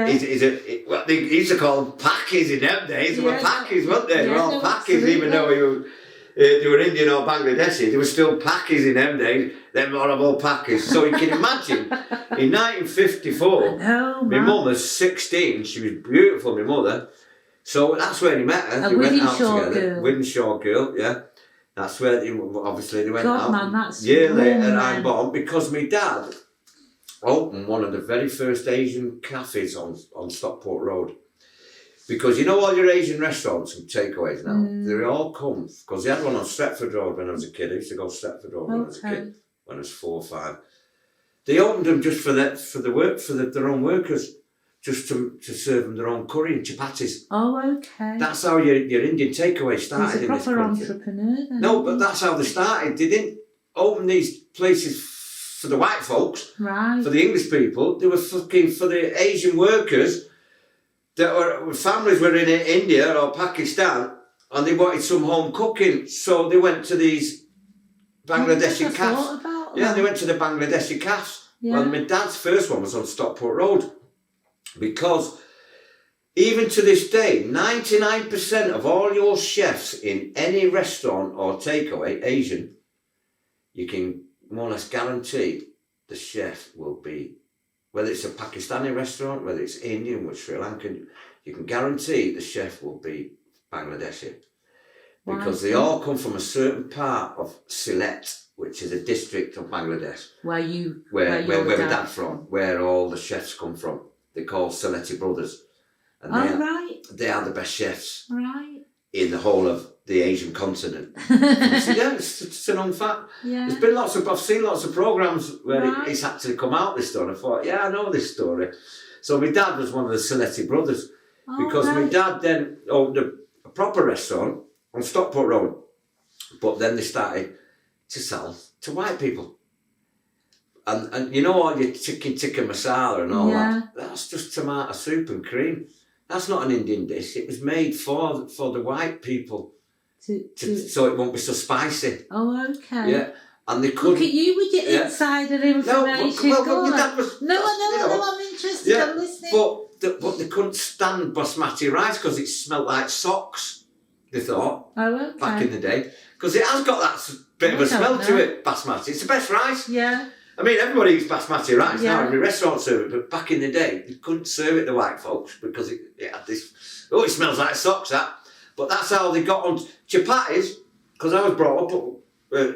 used to call them packies in them days. They were packies, weren't they? They were all packies, even though they were Indian or Bangladeshi. They were still packies in them days. Them horrible packies. So you can imagine, in 1954, my mum was 16. She was beautiful, my mother. So that's where they met her. They went out together. Wythenshawe girl, yeah. That's where they went out. Man, that's year later, I'm born because my dad opened one of the very first Asian cafes on Stockport Road. Because you know all your Asian restaurants and takeaways now, they all come, because they had one on Stretford Road when I was a kid. I used to go to Stretford Road when I was a kid, when I was 4 or 5. They opened them just for their own workers. Just to serve them their own curry and chapatis. Oh, okay. That's how your Indian takeaway started in this country. He's a proper entrepreneur then. No, but that's how they started. They didn't open these places for the white folks, right? For the English people. They were fucking for the Asian workers families were in India or Pakistan and they wanted some home cooking. So they went to these Bangladeshi cafes. Yeah, they went to the Bangladeshi cafes. Yeah. Well, my dad's first one was on Stockport Road. Because even to this day, 99% of all your chefs in any restaurant or takeaway, Asian, you can more or less guarantee the chef will be, whether it's a Pakistani restaurant, whether it's Indian or Sri Lankan, you can guarantee the chef will be Bangladeshi. Because they all come from a certain part of Sylhet, which is a district of Bangladesh. Where my dad's from, where all the chefs come from. They're called Sylheti brothers. And they are the best chefs in the whole of the Asian continent. It's a known fact. Yeah. I've seen lots of programmes where it's actually come out, this story. I thought, I know this story. So my dad was one of the Sylheti brothers. Because my dad then owned a proper restaurant on Stockport Road. But then they started to sell to white people. And you know all your chicken tikka masala and all that? That's just tomato soup and cream. that's not an Indian dish. It was made for the white people, so it won't be so spicy. Oh, okay. Yeah, and they couldn't. Look at you with your insider information. No, my dad was. No, I'm interested. I'm listening. But they couldn't stand basmati rice because it smelled like socks. They thought. Oh, okay. Back in the day, because it has got that bit of a smell to it. Basmati, it's the best rice. Yeah. I mean, everybody eats basmati rice now. Every restaurant serve it, but back in the day, they couldn't serve it to white folks because it had this. Oh, it smells like socks. That, but that's how they got on chapatis. Because I was brought up.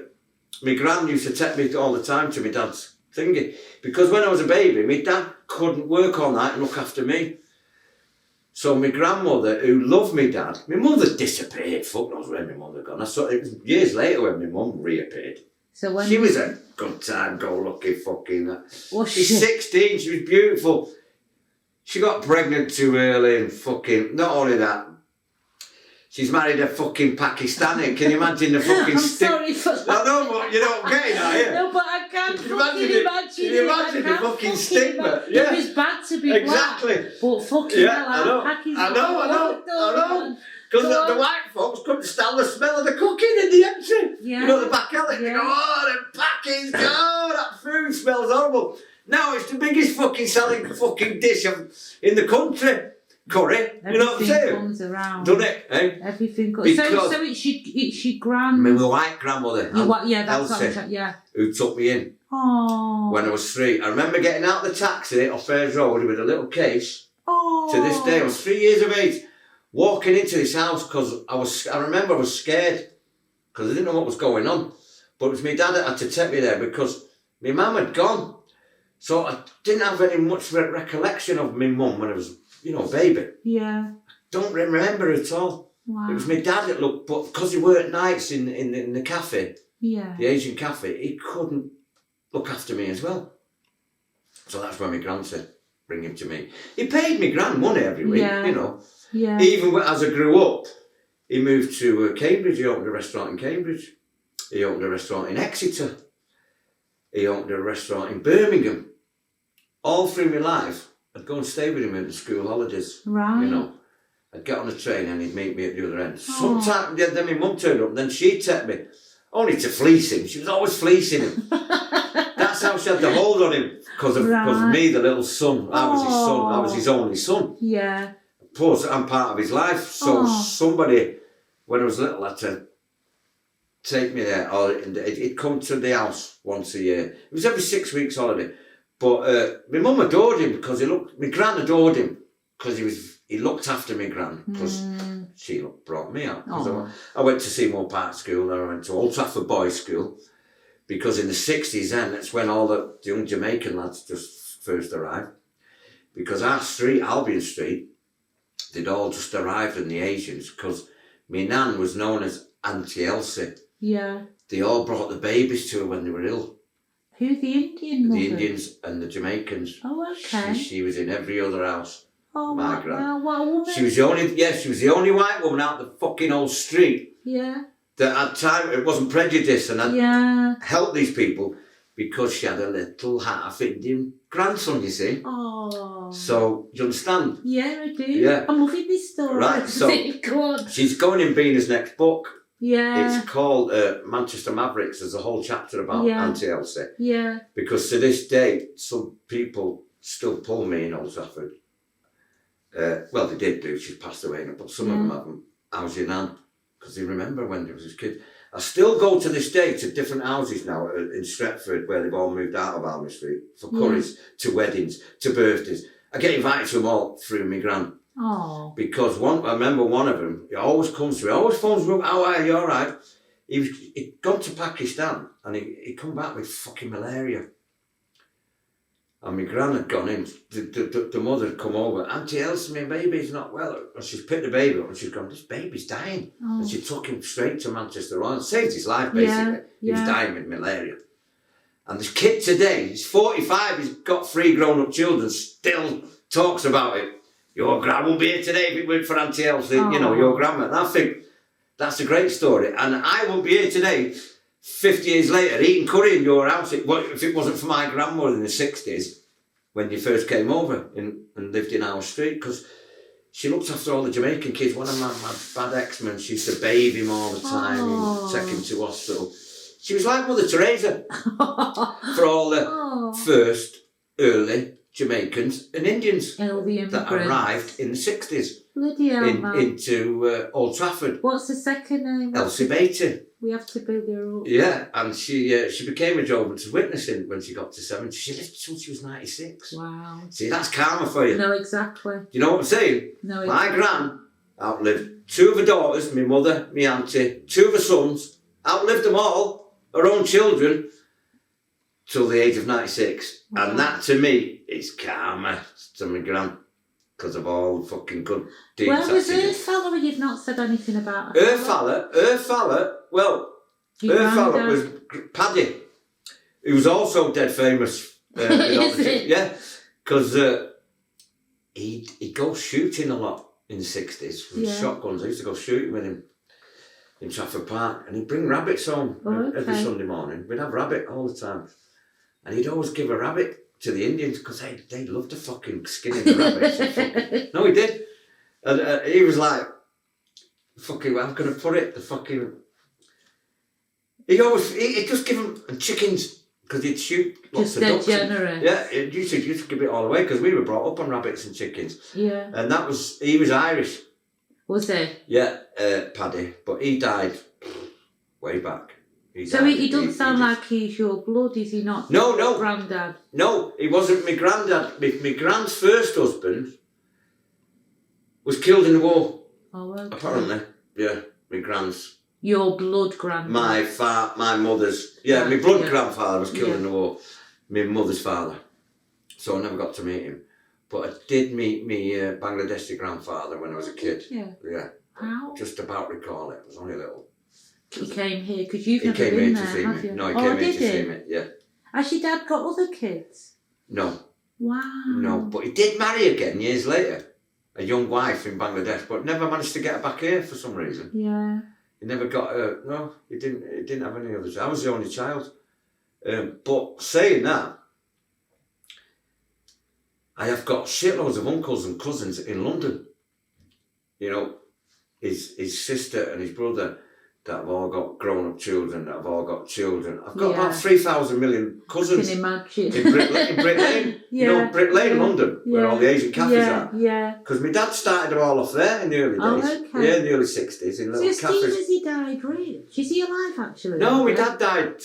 My gran used to take me all the time to my dad's thingy. Because when I was a baby, my dad couldn't work all night and look after me. So my grandmother, who loved my dad, my mother disappeared. Fuck knows where my mother gone. I saw it was years later when my mum reappeared. So when she was a good time, go lucky fucking. She's 16. She was beautiful. She got pregnant too early and fucking. Not only that, she's married a fucking Pakistani. Can you imagine the fucking I'm sorry for that. No, but you don't get it, are you? No, but I can't Can you imagine the fucking stigma? Yeah. It was bad to be exactly. black, but fucking hell, I know. Because the white folks couldn't stand the smell of the cooking in the entry. Yeah. You know, the back alley. They go, oh, the packings, that food smells horrible. Now it's the biggest fucking selling fucking dish in the country. Curry. Everything, you know what I'm saying? Comes around. Doesn't it? Eh? Everything comes. So it's your grand. My white grandmother. That's Elsie, what yeah. Who took me in. Oh. When I was 3. I remember getting out of the taxi off Fairs Road with a little case. Oh. To this day, I was 3 years of age. Walking into this house because I remember I was scared because I didn't know what was going on. But it was my dad that had to take me there because my mum had gone. So I didn't have any much recollection of my mum when I was, baby. Yeah. Don't remember at all. Wow. It was my dad that looked, but because he worked nights in the cafe, the Asian cafe, he couldn't look after me as well. So that's when my gran said, bring him to me. He paid me gran money every week, Yeah. Even as I grew up, he moved to Cambridge. He opened a restaurant in Cambridge. He opened a restaurant in Exeter. He opened a restaurant in Birmingham. All through my life, I'd go and stay with him in the school holidays. Right. I'd get on the train and he'd meet me at the other end. Sometimes, then my mum turned up and then she'd take me, only to fleece him. She was always fleecing him. That's how she had the hold on him, because of me, the little son. I was his son. I was his only son. Yeah. Plus, I'm part of his life. So somebody, when I was little, had to take me there. Or he'd come to the house once a year. It was every 6 weeks holiday. But my mum adored him because my gran adored him because he looked after my gran because she brought me up. I went to Seymour Park School and I went to Old Trafford Boys School because in the 60s then, that's when all the young Jamaican lads just first arrived. Because our street, Albion Street, they'd all just arrived in the Asians because my nan was known as Auntie Elsie. Yeah. They all brought the babies to her when they were ill. Who, the Indian mother? The Indians and the Jamaicans. Oh, okay. She was in every other house. Oh, my gran. What a woman. She was the only white woman out the fucking whole street. Yeah. That had time, it wasn't prejudice and had helped these people because she had a little half Indian grandson, you see. Oh. So, do you understand? Yeah, I do. Yeah. I'm loving this story. Right, so she's going in Bina's next book. Yeah. It's called Manchester Mavericks. There's a whole chapter about Auntie Elsie. Yeah. Because to this day, some people still pull me in Old Trafford. Well, they did do. She's passed away now, but some of them haven't. How's your nan? Because they remember when they was a kid. I still go to this day to different houses now in Stretford where they've all moved out of Almy Street for curries, to weddings, to birthdays. I get invited to them all through my gran. Oh. Because I remember one of them, he always comes to me, always phones me up, how are you, all right? He'd gone to Pakistan and he'd come back with fucking malaria. And my gran had gone in, the mother had come over, Auntie Elsie, my baby's not well. And she's picked the baby up and she's gone, this baby's dying. Oh. And she took him straight to Manchester Royal, saved his life basically. He was dying with malaria. And this kid today, he's 45, he's got 3 grown-up children, still talks about it. Your gran won't be here today if it weren't for Auntie Elsie, your grandma. And I think that's a great story. And I won't be here today, 50 years later, eating curry in your house, if it wasn't for my grandmother in the 60s, when you first came over and lived in our street. Because she looked after all the Jamaican kids. One of my bad ex-men, she used to bathe him all the time and take him to hospital. She was like Mother Teresa for all the first early Jamaicans and Indians that arrived in the 60s into Old Trafford. What's the second name? Elsie Beatty. We have to build her up. Yeah, and she became a Jehovah's Witness when she got to 70. She lived till she was 96. Wow. See, that's karma for you. No, exactly. Do you know what I'm saying? No, exactly. My gran outlived 2 of her daughters, my mother, my auntie, 2 of her sons, outlived them all, her own children, till the age of 96. Wow. And that to me is karma to my gran, because of all the fucking good deeds. Where was her fella? You've not said anything about her fella, well, her fella was Paddy, who was also dead famous. Is it? Yeah, because he'd go shooting a lot in the 60s with shotguns. I used to go shooting with him in Trafford Park, and he'd bring rabbits home every Sunday morning. We'd have rabbit all the time, and he'd always give a rabbit to the Indians because they loved the fucking skinning the rabbits. No, he did. And he was like, fucking, I'm going to put it, the fucking... He'd just give them chickens because he'd shoot lots of ducks. Just generous. Yeah, he used to give it all away because we were brought up on rabbits and chickens. Yeah. And he was Irish. Was he? Yeah, Paddy. But he died way back. He doesn't sound like he's your blood, is he not? No. Granddad? No, he wasn't my granddad. My grand's first husband was killed in the war. Oh, okay. Apparently, yeah, my grand's. Your blood granddad? My mother's. Yeah, my blood grandfather was killed in the war. My mother's father. So I never got to meet him. But I did meet my Bangladeshi grandfather when I was a kid. Yeah. How? Just about recall it. It was only a little. He came here because you've never been there, have you? No, he came here to see me. Yeah. Has your dad got other kids? No. Wow. No, but he did marry again years later. A young wife in Bangladesh, but never managed to get her back here for some reason. Yeah. He never got her. No, he didn't have any others. I was the only child. But saying that, I have got shitloads of uncles and cousins in London. You know, his sister and his brother that have all got grown-up children, that have all got children. I've got about 3,000 million cousins. I can imagine. In Brick Lane. You know, Brick Lane, London, where all the Asian cafes are. Yeah. Because my dad started them all off there in the early days. Okay. Yeah, in the early 60s, in little cafes. So as soon as he died, rich? Is he alive, actually? No, my dad died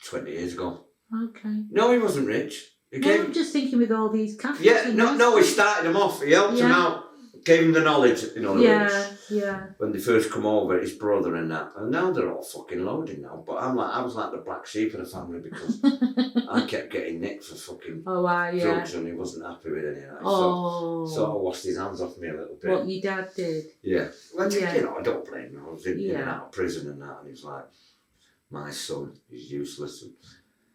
20 years ago. Okay. No, he wasn't rich. I'm just thinking with all these cafes. Yeah, no, he started them off. He helped them out. Gave him the knowledge, in other words. Yeah. When they first come over, his brother and that. And now they're all fucking loaded now. But I was like the black sheep of the family because I kept getting nicked for fucking drugs and he wasn't happy with any of that. So I washed his hands off me a little bit. What your dad did? Yeah. Well, you know, I don't blame him. I was in and out of prison and that. And he's like, my son is useless.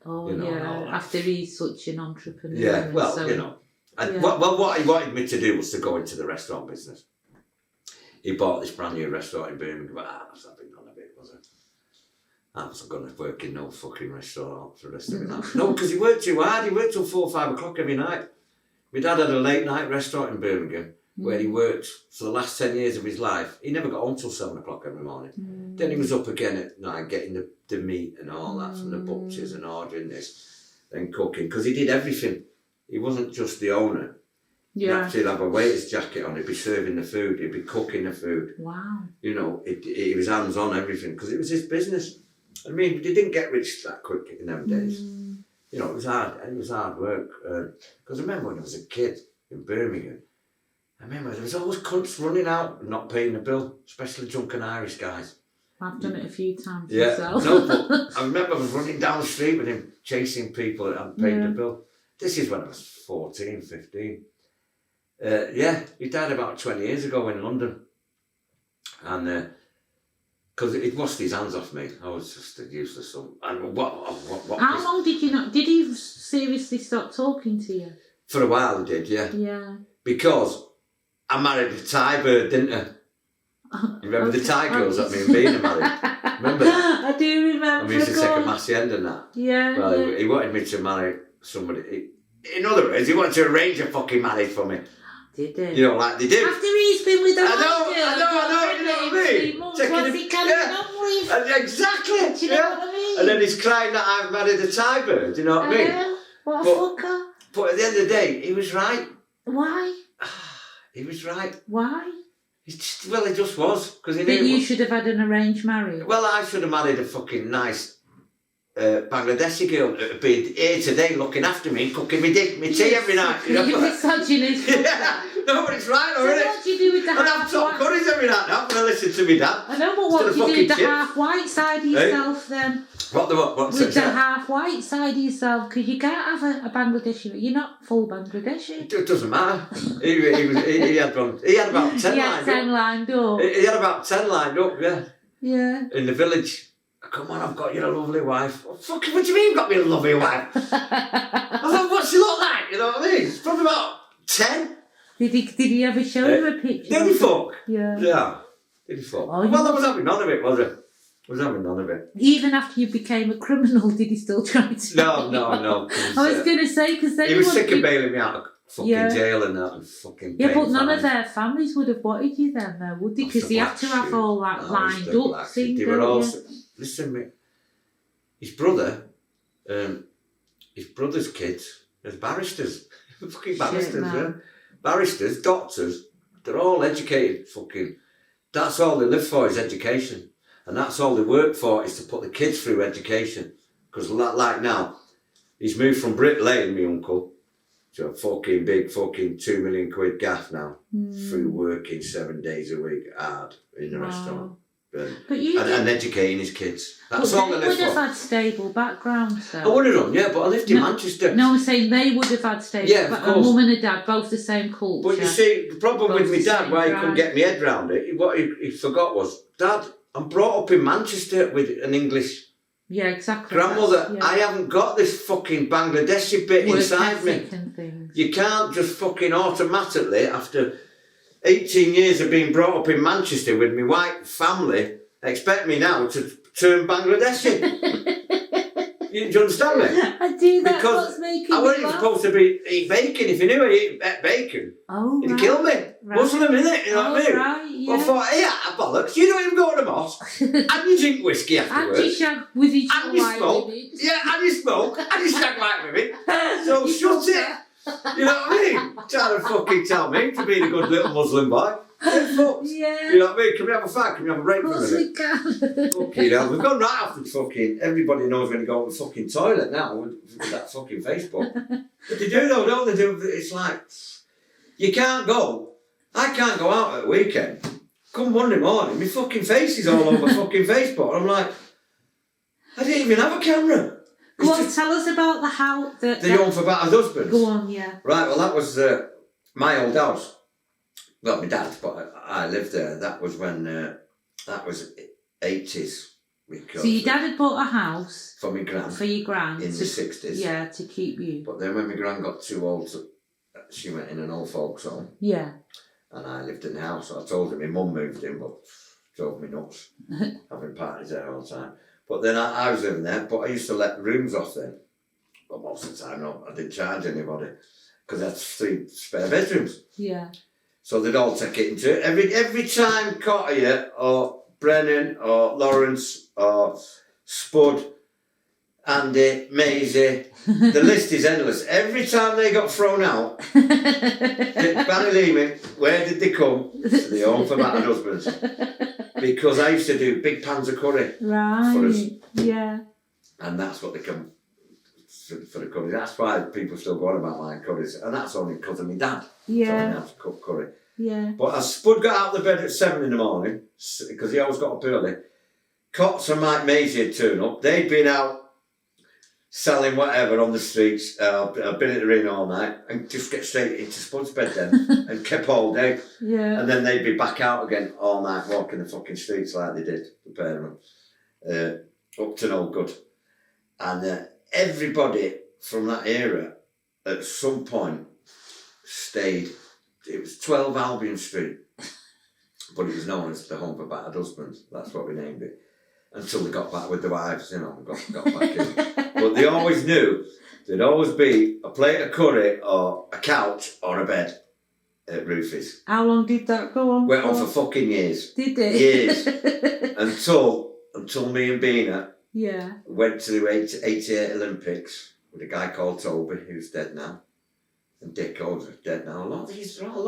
And, after he's such an entrepreneur. Yeah, well, so, you know. And what he wanted me to do was to go into the restaurant business. He bought this brand new restaurant in Birmingham, but I was having none of it, was it? I wasn't going to work in no fucking restaurant for the rest of my life. No, because he worked too hard. He worked till 4 or 5 o'clock every night. My dad had a late night restaurant in Birmingham where he worked for the last 10 years of his life. He never got home till 7 o'clock every morning. Then he was up again at night getting the meat and all that from the butchers and ordering this and cooking, because he did everything. He wasn't just the owner. Yeah. He'd have a waiter's jacket on, he'd be serving the food, he'd be cooking the food. Wow. You know, he was hands on everything because it was his business. I mean, he didn't get rich that quick in them days. You know, it was hard work. Because I remember when I was a kid in Birmingham, I remember there was always cunts running out and not paying the bill, especially drunken Irish guys. I've done it a few times myself. No, but I remember I was running down the street with him, chasing people that hadn't paid the bill. This is when I was 14, 15. He died about 20 years ago in London. And because it washed his hands off me. I was just a useless son. And what How long did you not... Did he seriously stop talking to you? For a while he did, yeah. Yeah. Because I married a Thai bird, didn't I? You remember the Thai girls that me and Bean married? Remember that? I do remember. And we used to take a massy end and that. Yeah. Well, he wanted me to marry somebody. In other words, he wanted to arrange a fucking marriage for me. Did he? You know, like they do. After he's been with the I know, you know what I mean? What's he coming on with? And exactly. Do you know what I mean? And then he's crying that I've married a Thai bird, do you know what I mean? What a fucker. But at the end of the day, he was right. Why? He was right. Why? He just was. Because he That knew. you should have had an arranged marriage. Well, I should have married a fucking nice Bangladeshi girl that would be here today looking after me and cooking me tea every night. You know? You're misogynist. Yeah, no, but it's right, So isn't it? what do you do with the And have half top white? curries every night now when I listen to me dad. I know, but what Instead do of you do with the fucking half white side of yourself then? What's With the half white side of yourself, because you can't have a Bangladeshi. You're not full Bangladeshi. It doesn't matter. He had one. He had about 10 He had lined 10 up. lined up. He had about 10 lined up, yeah. Yeah. In the village. Come on, I've got you a lovely wife. What do you mean you've got me a lovely wife? I thought, what's she look like? You know what I mean? It's probably about 10. Did he ever show you a picture? Did he fuck? Yeah. Yeah. Did he fuck? Oh, Well, I was having none of it, was it? I was having none of it. Even after you became a criminal, did he still try to? No. I was going to say, because then he was sick of bailing me out of fucking jail and that and fucking. Yeah, but paying none of fines. their families would have wanted you then, though, would they? Because they had to have all that lined up thing, They were don't all. you? Listen, mate. His brother's kids, as barristers, fucking barristers, yeah. Barristers, doctors, they're all educated. Fucking, that's all they live for is education, and that's all they work for is to put the kids through education. Because like now, he's moved from Brick Lane, my uncle, to a fucking big fucking £2 million gaff now, through working 7 days a week hard in the restaurant. But you and educating his kids. That's all they live for. They would have had stable backgrounds, though. I would have done, yeah, but I lived in Manchester. No, I'm saying they would have had stable. Yeah, of course. A mum and a dad, both the same culture. But you see, the problem Both with my the dad, same why he drive. couldn't get my head round it, what he forgot was, Dad, I'm brought up in Manchester with an English Yeah, exactly. grandmother. Yeah. I haven't got this fucking Bangladeshi bit Work inside me. ethic and things. You can't just fucking automatically, after 18 years of being brought up in Manchester with my white family, expect me now to turn Bangladeshi. Do you understand me? I do that. Because What's making I wasn't me laugh? supposed to eat bacon. If you knew I ate bacon, Oh, he'd right. kill me. Right. Muslim, innit? You know what I mean? Right, yeah. Well, I thought, yeah, bollocks, you don't even go to the mosque, and you drink whiskey And afterwards. you shag with each And other you white smoke. women. Yeah, and you smoke, and you shag like women. So shut it. You know what I mean? Trying to fucking tell me to be a good little Muslim boy. Get fucked. Yeah. You know what I mean? Can we have a fight? Can we have a break Of for a course minute? we can. Fucking hell, we've gone right off the fucking. Everybody knows when you go to the fucking toilet now with that fucking Facebook. But they do though, don't they? Do it's like you can't go. I can't go out at the weekend. Come Monday morning, my fucking face is all over fucking Facebook. I'm like, I didn't even have a camera. Go on, tell us about the house. The young for battered husbands. Go on, yeah. Right, well that was my old house. Well, my dad's, but I lived there. That was when that was 80s. So your dad had bought a house for my gran for your gran in the 60s. Yeah, to keep you. But then when my gran got too old, she went in an old folks home. Yeah. And I lived in the house. So I told her my mum moved in, but drove me nuts, having parties there all the time. But then I was living there, but I used to let rooms off then. But most of the time, no, I didn't charge anybody because I had 3 spare bedrooms. Yeah. So they'd all take it into it. Every time Cotter or Brennan or Lawrence or Spud, Andy, Maisie, the list is endless. Every time they got thrown out, Barry Lehman, where did they come? To the home for battered husbands. Because I used to do big pans of curry Right. for us. Yeah. And that's what they come for the curry. That's why people still go on about my curries. And that's only because of my dad. Yeah. So I have to cook curry. Yeah. But as Spud got out of the bed at 7 in the morning, because he always got up early, Cots and Mike Maisie had turned up. They'd been out selling whatever on the streets. I've been at the Reno all night and just get straight into Spud's bed then and kept all day. Yeah. And then they'd be back out again all night walking the fucking streets like they did, the pair of them. Up to no good. And everybody from that era at some point stayed. It was 12 Albion Street, but it was known as the home for battered husbands. That's what we named it. Until they got back with the wives, you know, and got back in. But they always knew there'd always be a plate of curry or a couch or a bed. at Rouf's. How long did that go on Went on for fucking years. Did it? Years. until me and Bina went to the 88 Olympics with a guy called Toby, who's dead now. And Dick O's dead now. A lot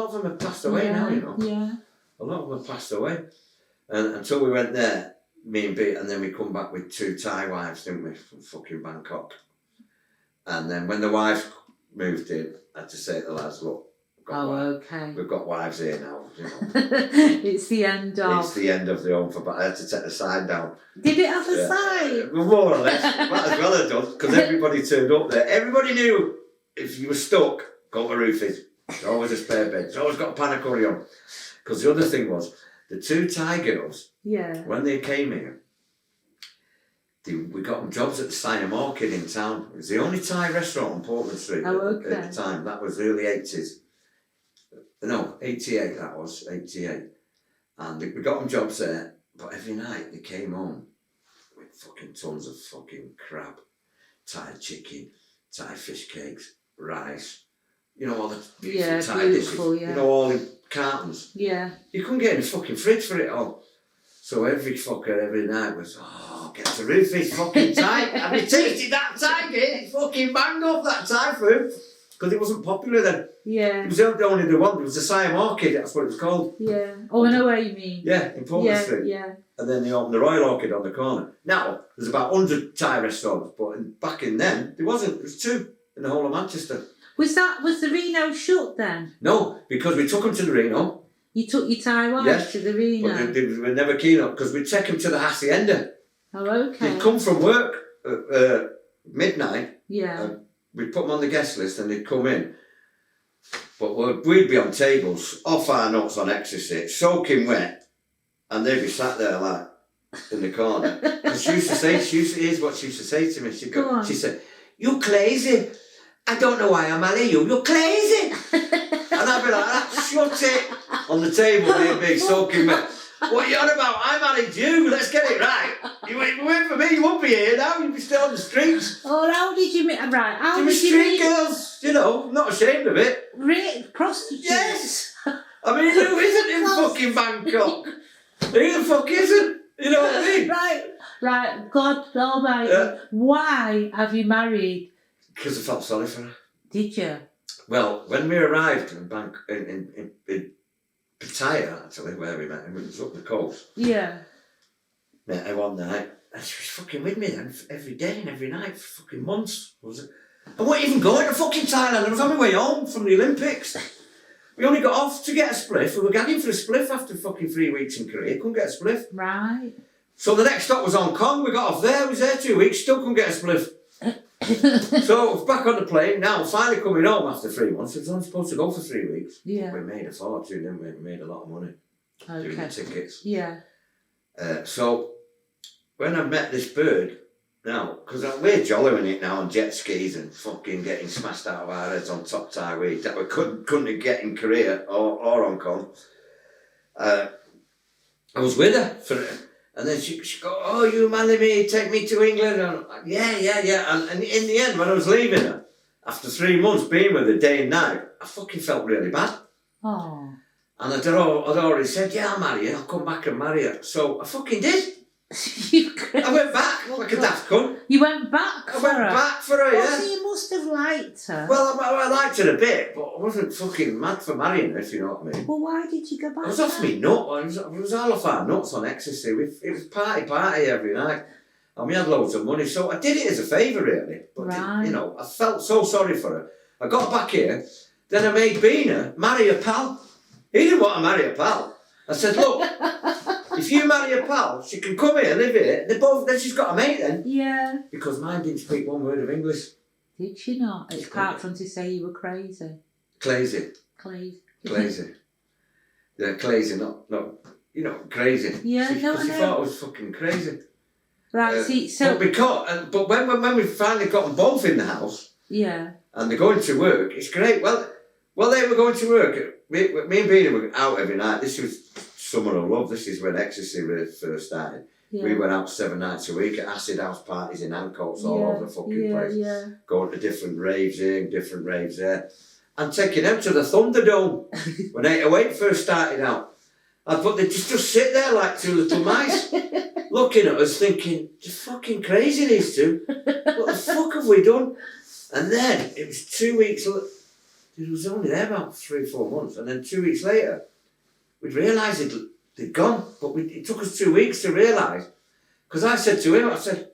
of them have passed away now, you know. Yeah. A lot of them have passed away. And until we went there, me and Bina, and then we come back with 2 Thai wives, didn't we, from fucking Bangkok. And then when the wife moved in, I had to say to the lads, look, we've got wives here now, you know. It's the end of. It's the end of the home for, but I had to take the sign down. Did it have a sign? More or less. Might as well have done, because everybody turned up there. Everybody knew if you were stuck, go to Rouf's. There's always a spare bed. There's always got a pan of curry on. Because the other thing was, the 2 Thai girls, when they came here, we got them jobs at the Cider Market in town. It was the only Thai restaurant on Portland Street at the time. That was early 80s. No, 88 that was, 88. And we got them jobs there, but every night they came home with fucking tons of fucking crab, Thai chicken, Thai fish cakes, rice, you know, all the beautiful Thai dishes, you know, all in cartons. Yeah. You couldn't get in the fucking fridge for it all. So every fucker every night was, get to Rouf's fucking Thai. Have you tasted that Thai kid? It's fucking banged up, that Thai food. Because it wasn't popular then. Yeah. It was only the one. It was the Cider Market, that's what it was called. Yeah. Oh, I know what you mean. Yeah, in Portland Street. Yeah. And then they opened the Royal Orchid on the corner. Now, there's about 100 Thai restaurants, but back in then, there wasn't. There was 2 in the whole of Manchester. Was the Reno shut then? No, because we took them to the Reno. You took your Thai wives to the Reno? But they were never keen on, because we'd take them to the Hacienda. Oh, okay. They'd come from work at midnight. Yeah. We'd put them on the guest list and they'd come in. But we'd be on tables, off our nuts on ecstasy, soaking wet, and they'd be sat there like, in the corner. And she used to say, here's what she used to say to me. She said, "You crazy. I don't know why I marry you. You're crazy." And I'd be like, "Shut it." On the table, they'd be soaking wet. "What are you on about? I married you. Let's get it right. You wait for me. You won't be here now. You'll be still on the streets." Oh, how did you meet? Right, how did you street girls, you know, not ashamed of it. Prostitutes? Yes. I mean, who isn't in fucking Bangkok? Who the fuck isn't? You know what I mean? Right. God almighty. Yeah. Why have you married? Because I felt sorry for her. Did you? Well, when we arrived in Pattaya, actually, where we met him, it was up the coast. Yeah. Met her one night, and she was fucking with me then every day and every night for fucking months. I wasn't even going to fucking Thailand. I was on my way home from the Olympics. We only got off to get a spliff. We were gagging for a spliff after fucking 3 weeks in Korea. Couldn't get a spliff. Right. So the next stop was Hong Kong. We got off there. We was there 2 weeks. Still couldn't get a spliff. So we're back on the plane now, finally coming home after 3 months. We was only supposed to go for 3 weeks. Yeah. We made a fortune, didn't we? We made a lot of money doing the tickets. Yeah. So when I met this bird, now, because we're jollowing it now on jet skis and fucking getting smashed out of our heads on top Thai weed that we couldn't get in Korea or Hong Kong. I was with her for it. And then she go, "Oh, you marry me, take me to England." And I'm like, yeah. And in the end, when I was leaving her, after 3 months being with her day and night, I fucking felt really bad. Oh. And I'd already said, "Yeah, I'll marry her. I'll come back and marry her." So I fucking did. I went back like a daft cunt. You went back for her? I went back for her, yeah. So you must have liked her. Well, I liked her a bit, but I wasn't fucking mad for marrying her, if you know what I mean. Well, why did you go back? I was off me nut. I was all off our nuts on ecstasy. It was party every night. And we had loads of money, so I did it as a favour, really. But, you know, I felt so sorry for her. I got back here, then I made Bina marry a pal. He didn't want to marry a pal. I said, "Look, if you marry a pal, she can come here, live here. Then she's got a mate then." Yeah. Because mine didn't speak one word of English. Did she not? Apart from to say you were crazy. Crazy. Yeah, crazy, not you know, crazy. Yeah, she thought I was fucking crazy. Right. But when we finally got them both in the house. Yeah. And they're going to work, it's great. Well, they were going to work. Me and Bina were out every night. This was Summer of Love. This is when ecstasy first started. Yeah. We went out 7 nights a week at acid house parties in Ancoats all over the fucking place. Yeah. Going to different raves here and different raves there. and taking them to the Thunderdome when 808 first started out. But they just sit there like two little mice, looking at us thinking, they're fucking crazy, these two. What the fuck have we done? And then it was 2 weeks, it was only there about 3 or 4 months, and then 2 weeks later, we'd realised they'd gone, but it took us 2 weeks to realise. Because I said to him, I said,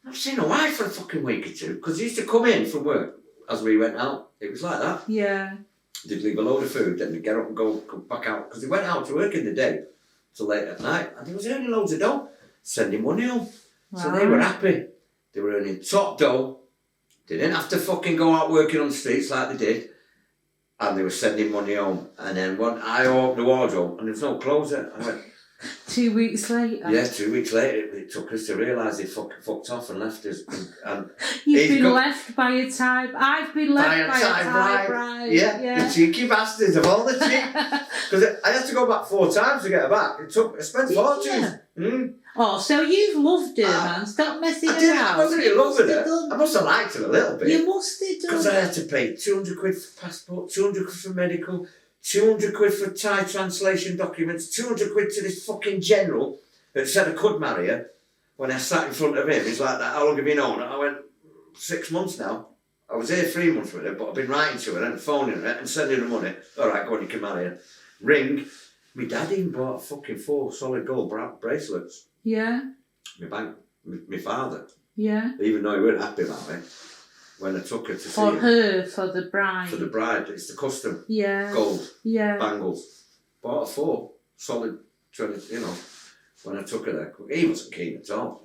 I've seen a wife for a fucking week or two, because he used to come in from work as we went out. It was like that. Yeah. They'd leave a load of food, then they'd get up and go back out, because they went out to work in the day till late at night, and he was earning loads of dough, sending money home. Right. So they were happy. They were earning top dough. They didn't have to fucking go out working on the streets like they did, and they were sending money home. And then when I opened the wardrobe, and there was no clothes there, I went, 2 weeks later. Yeah, 2 weeks later, it took us to realise they fucked off and left us. And You've been left by a type. I've been left by a typewriter. Yeah, the cheeky bastards of all the cheek. Because I had to go back 4 times to get her back. I spent fortunes. Oh, so you've loved her, man. Stop messing around. I wasn't in love with her. I must have liked her a little bit. You must have done. Because I had to pay 200 quid for passport, 200 quid for medical, 200 quid for Thai translation documents, 200 quid to this fucking general that said I could marry her. When I sat in front of him, he's like, how long have you known her? I went, 6 months now. I was here 3 months with her, but I've been writing to her and phoning her and sending her money. All right, go on, you can marry her. Ring. My dad even bought fucking 4 solid gold bracelets. Yeah. My father. Yeah. Even though he weren't happy about it. When I took her to see for the bride. For the bride, it's the custom. Yeah. Gold. Yeah. Bangles. Bought her 4 solid, when I took her there. He wasn't keen at all.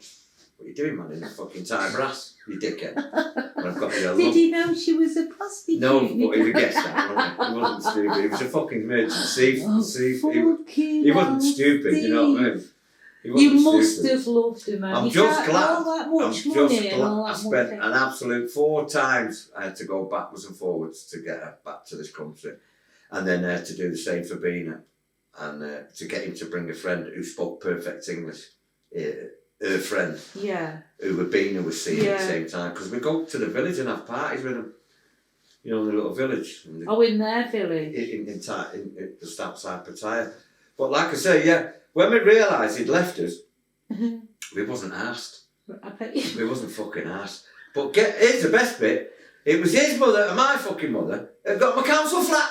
What are you doing, man, in a fucking Thai brass, you dickhead? I've got Did he know she was a prostitute? No, but he would guess that, wasn't he? He wasn't stupid. He was a fucking merchant. He wasn't stupid, you know what I mean? You must have loved him, man. I'm just glad. I spent an absolute 4 times I had to go backwards and forwards to get her back to this country. And then to do the same for Bina. And to get him to bring a friend who spoke perfect English. Her friend. Yeah. Who Bina was seeing at the same time. Because we go to the village and have parties with them. You know, in the little village. In their village? In just outside Pattaya. But like I say, yeah. When we realised he'd left us, we wasn't asked. I bet you. We wasn't fucking asked. But here's the best bit. It was his mother and my fucking mother that got my council flat.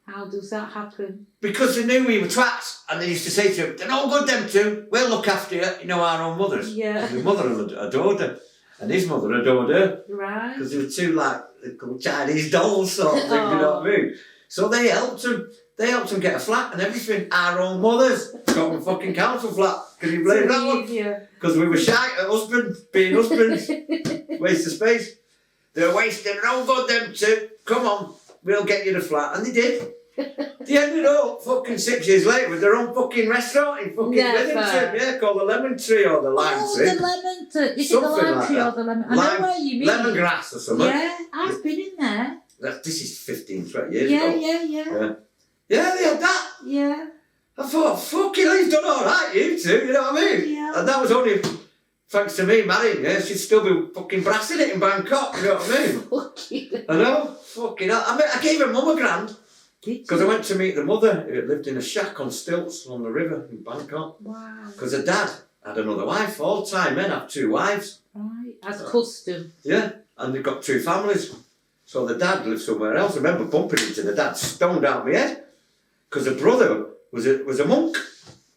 How does that happen? Because they knew we were twats, and they used to say to him, they're no good, them two. We'll look after you. You know, our own mothers. Yeah. And the mother adored her. And his mother adored her. Right. Because they were two, like, little Chinese dolls sort of thing, you know what I mean? So they helped him. They helped him get a flat and everything. Our own mothers got him a fucking council flat. Can you believe that one? Because we were shy at being husbands. Waste of space. They're wasting no good, them two. Come on, we'll get you the flat. And they did. They ended up fucking 6 years later with their own fucking restaurant in fucking Livingston. Called the Lemon Tree or the Lime Tree. Oh, the Lemon Tree. Is it the Lime Tree or the Lemon? I know where you mean. Lemongrass or something. Yeah, I've been in there. This is 15, 20 years ago. Yeah. Yeah, they had that. Yeah. I thought, fucking hell, you've done all right, you two, you know what I mean? Yeah. And that was only thanks to me marrying her. She'd still be fucking brassing it in Bangkok, you know what I mean? Fucking I know, fucking hell. I gave her mum a grand. Because I went to meet the mother who lived in a shack on stilts on the river in Bangkok. Wow. Because her dad had another wife. All Thai men have 2 wives. Right, as custom. Yeah, and they've got 2 families. So the dad lived somewhere else. I remember bumping into the dad, stoned out my head. Because the brother was a monk.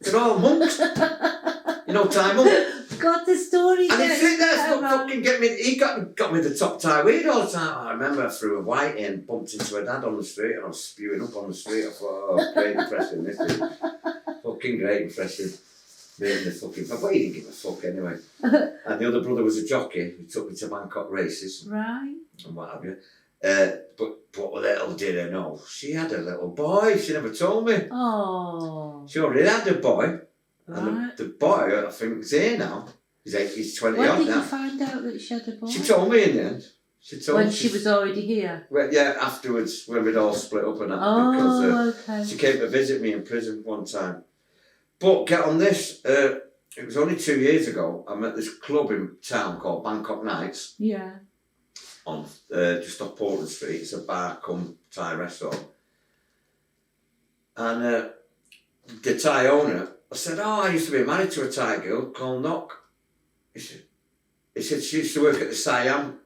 They're all monks. You know, Thai monk. Got the story. And he'd sit there, fucking get me. He got me the top Thai weed all the time. I remember I threw a white in, bumped into a dad on the street, and I was spewing up on the street. I thought, oh, great impression, this is. Fucking great impression. Making the fucking. But he didn't give a fuck anyway. And the other brother was a jockey. He took me to Bangkok races. Right. And what have you. But little did I know, she had a little boy. She never told me. Oh. She already had a boy. Right. And the boy, I think, is here now. He's 20 when odd did now. you find out that she had a boy? She told me in the end. When she was already here? Well, yeah, afterwards, when we'd all split up and that. Oh, because, okay. She came to visit me in prison one time. But get on this, it was only 2 years ago. I'm at this club in town called Bangkok Nights. Yeah. on just off Portland Street. It's a bar cum Thai restaurant. And the Thai owner, I said, I used to be married to a Thai girl called Nok. He said she used to work at the Siam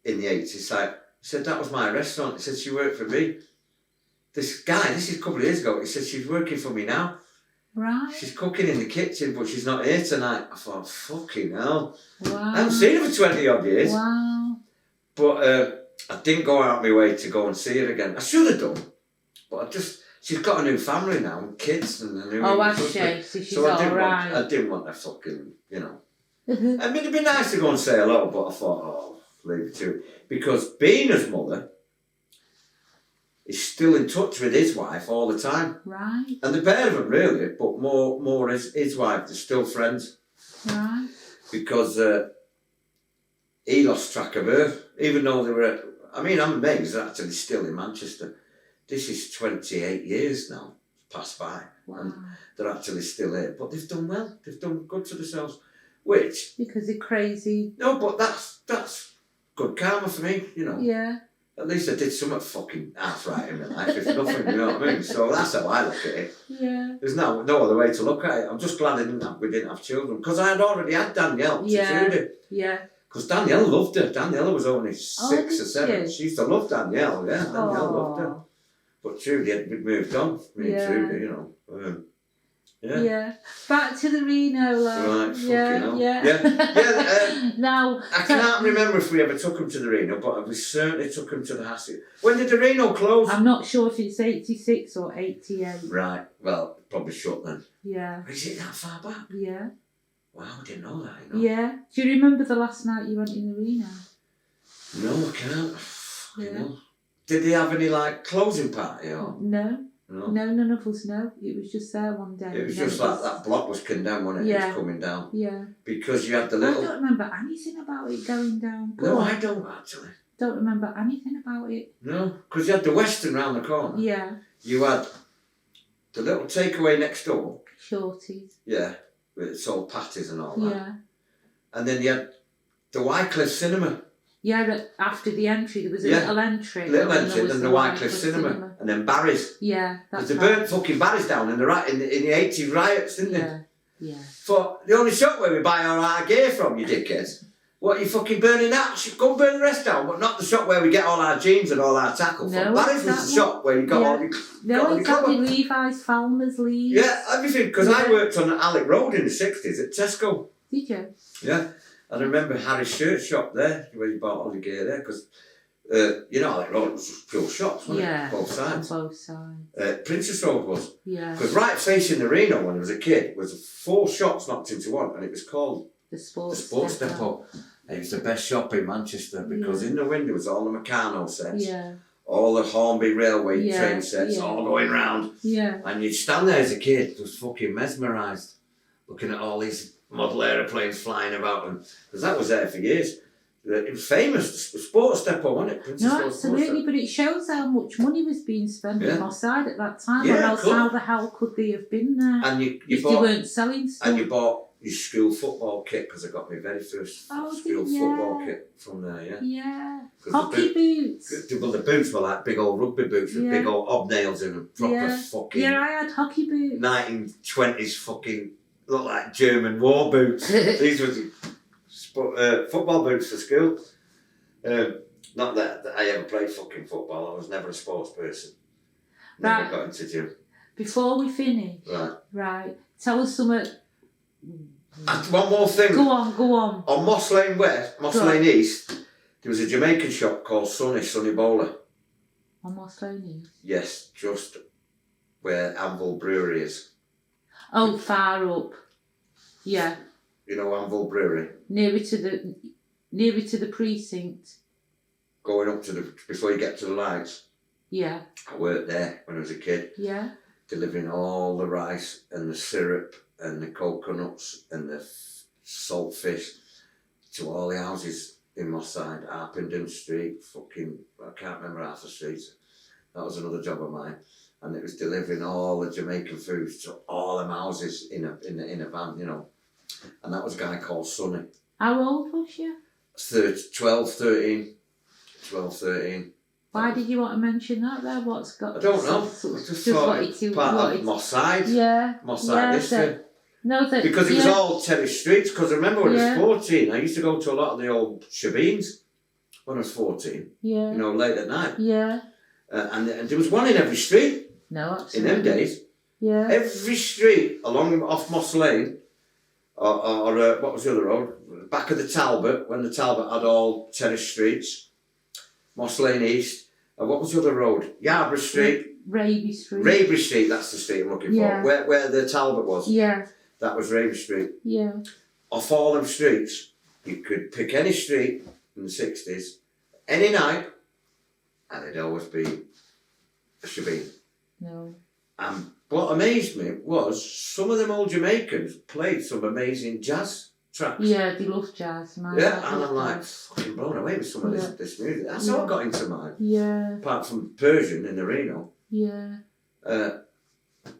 in the 80s. He said, that was my restaurant. He said, she worked for me. This is a couple of years ago, he said, she's working for me now. Right. She's cooking in the kitchen, but she's not here tonight. I thought, fucking hell. Wow. I haven't seen her for 20 odd years. Wow. But I didn't go out my way to go and see her again. I should have done. But she's got a new family now, and kids and a new husband. So she's alright. I didn't want to fucking, I mean, it'd be nice to go and say hello, but I thought, leave it to it. Because Bina's mother is still in touch with his wife all the time. Right. And the pair of them, really, but more his wife, they're still friends. Right. Because he lost track of her, even though they were, I'm amazed they're actually still in Manchester. This is 28 years now, passed by. Wow. And they're actually still here. But they've done well, they've done good for themselves. Which... Because they're crazy. No, but that's good karma for me, Yeah. At least I did something fucking half right in my life, if nothing, you know what I mean? So that's how I look at it. Yeah. There's no other way to look at it. I'm just glad we didn't have children. Because I had already had Danielle to Trudy. Yeah. Because Danielle loved her. Danielle was only 6 or 7. She used to love Danielle, yeah. Danielle loved her. But Trudy had moved on, me and Trudy, Yeah. Back to the Reno, love. Right, fucking hell. Yeah. Now, I can't remember if we ever took him to the Reno, but we certainly took him to the Hassett. When did the Reno close? I'm not sure if it's 86 or 88. Right, well, probably shut then. Yeah. Is it that far back? Yeah. Wow, I didn't know that, Yeah. Do you remember the last night you went in the Reno? No, I can't. Yeah. Did they have any, closing party or...? No. No, none of us know. It was just there one day. It was just like that block was condemned, wasn't it? It was coming down. Yeah. Because you had the little... I don't remember anything about it going down. I don't actually. Don't remember anything about it. No, because you had the Western round the corner. Yeah. You had the little takeaway next door. Shorties. Yeah, with sold patties and all that. Yeah. And then you had the Wycliffe Cinema. Yeah, but after the entry, there was a little entry. Then the Wycliffe Cinema. And then Barry's. Yeah, that's right. They burnt fucking Barry's down in the 80s riots, didn't they? Yeah. For the only shop where we buy all our gear from, you dickheads. What, you fucking burning that? Go and burn the rest down, but not the shop where we get all our jeans and all our tackle from. Barry's was the shop where you got all your... No, exactly. Levi's, Falmers, Leeds. Yeah, everything. Because I worked on Alec Road in the 60s at Tesco. Did you? Yeah. And I remember Harry's shirt shop there, where you bought all your gear there, because, Alec Road was just pure shops, wasn't it? Both sides. On both sides. Princess Road was. Yeah. Because right facing the Reno when I was a kid was 4 shops knocked into one, and it was called the Sports Depot. And it was the best shop in Manchester, because in the window was all the Meccano sets. Yeah. All the Hornby Railway train sets, all going round. Yeah. And you'd stand there as a kid, just fucking mesmerised, looking at all these model aeroplanes flying about, and because that was there for years. It was famous, the Sports Depot, wasn't it? Princess no, absolutely, but it shows how much money was being spent on our side at that time, or else how the hell could they have been there? And you weren't selling stuff. And you bought your school football kit, because I got my very first school football kit from there, yeah. Yeah. Hockey boots. Well, the boots were like big old rugby boots with big old hobnails in them, proper fucking... Yeah, I had hockey boots. 1920s fucking... Look like German war boots. These were football boots for school. Not that I ever played fucking football. I was never a sports person. Never got into gym. Before we finish, right, tell us something. One more thing. Go on. On Moss Lane Lane East, there was a Jamaican shop called Sonny Bowler. On Moss Lane East? Yes, just where Anvil Brewery is. Oh, far up. Yeah. You know Anvil Brewery? Nearer to the precinct. Going up before you get to the lights. Yeah. I worked there when I was a kid. Yeah. Delivering all the rice and the syrup and the coconuts and the salt fish to all the houses in Moss Side, Harpenden Street, I can't remember half the streets. That was another job of mine. And it was delivering all the Jamaican foods to all them houses in a van, And that was a guy called Sonny. How old was you? 12, 13. 12, 13. Why did you want to mention that there? What's got... I don't know. I just thought it was part of Moss Side. Yeah. Moss Side history. Because it was all terrace streets. Because I remember when I was 14, I used to go to a lot of the old shebeens when I was 14. Yeah. You know, late at night. Yeah. And there was one in every street. No, absolutely. In them days. Yeah. Every street along off Moss Lane, or what was the other road? Back of the Talbot, when the Talbot had all terrace streets. Moss Lane East. What was the other road? Yarborough Street. Raby Street. Raby Street, that's the street I'm looking for. Where the Talbot was. Yeah. That was Raby Street. Yeah. Off all them streets, you could pick any street in the 60s, any night, and it'd always be a shebeen. No. What amazed me was some of them old Jamaicans played some amazing jazz tracks. Yeah, they love jazz, man. Yeah, and I'm like, fucking blown away with some of this music. That's how I got into mine. Yeah. Apart from Persian in the Reno. Yeah.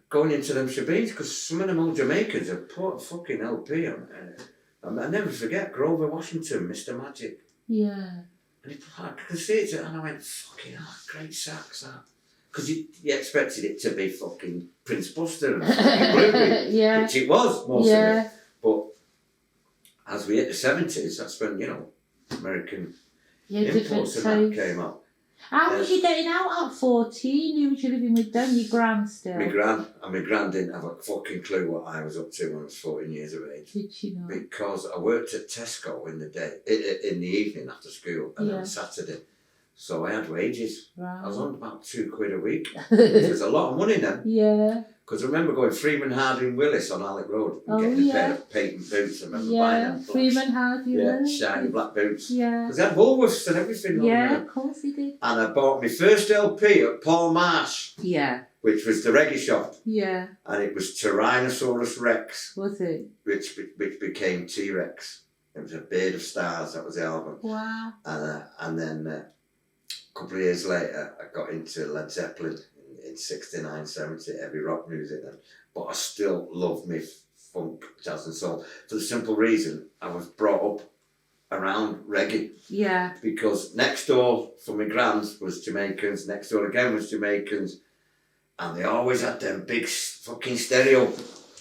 Going into them shebeens, because some of them old Jamaicans have put a fucking LP on it. I never forget Grover Washington, Mr. Magic. Yeah. And I could see it, and I went, fucking hell, great sax, that. Because you expected it to be fucking Prince Buster and fucking Bluemoose, yeah. which it was, most of it. But as we hit the 70s, that's when, you know, American imports and that came up. How was you getting out at 14? Who was you living with then? Your gran still? My gran didn't have a fucking clue what I was up to when I was 14 years of age. Did she not? Because I worked at Tesco in the day, in the evening after school, and on Saturday. So I had wages. Right. I was on about £2 a week. Which was a lot of money then. Yeah. Because I remember going Freeman Harding Willis on Alec Road and getting a pair of patent boots. I remember buying them. Freeman Harding Willis. Yeah, shiny black boots. Yeah. Because they had Woolworths and everything. Yeah, of course they did. And I bought my first LP at Paul Marsh. Yeah. Which was the reggae shop. Yeah. And it was Tyrannosaurus Rex. Was it? Which became T-Rex. It was a Beard of Stars, that was the album. Wow. And then a couple of years later, I got into Led Zeppelin in 69, 70, heavy rock music then. But I still love me funk, jazz and soul. For the simple reason, I was brought up around reggae. Yeah. Because next door from my grands was Jamaicans, next door again was Jamaicans. And they always had them big fucking stereo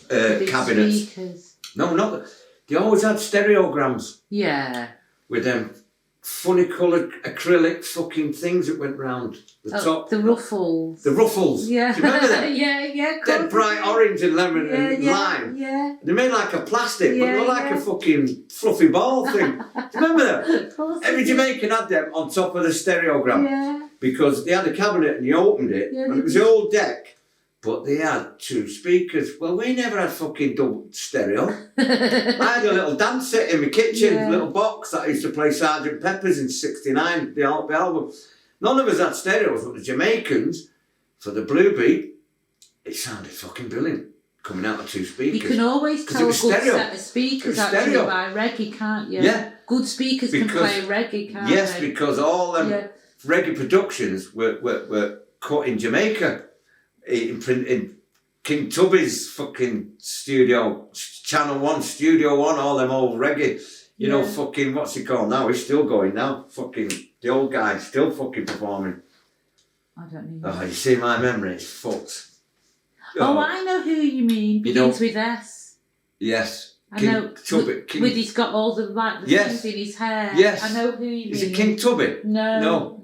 cabinets. Speakers. No, they always had stereograms. Yeah. With them funny coloured acrylic fucking things that went round the top. The ruffles. The ruffles. Yeah. Do you remember them? yeah. Dead bright orange and lemon and lime. Yeah. They made like a plastic, but they were like a fucking fluffy ball thing. Do you remember them? Of course. Every Jamaican had them on top of the stereogram. Yeah. Because they had a cabinet and you opened it, and it was the old deck, but they had 2 speakers. Well, we never had fucking double stereo. I had a little dance set in my kitchen, a little box that I used to play Sgt. Pepper's in 69, the album. None of us had stereos, but the Jamaicans, for the blue beat, it sounded fucking brilliant. Coming out of 2 speakers. You can always tell a good stereo. set of speakers actually by reggae, can't you? Yeah. Good speakers can play reggae, can't yes, they? because all them reggae productions were cut in Jamaica. In King Tubby's fucking studio, Channel 1, Studio 1, all them old reggae. You know, fucking, what's he called now? He's still going now. Fucking, the old guy, still fucking performing. I don't know. Oh, you see, my memory is fucked. Oh, I know who you mean. Begins with S. Yes. I know. Tubby. With he's got all the things in his hair. Yes. I know who you mean. Is it King Tubby? No.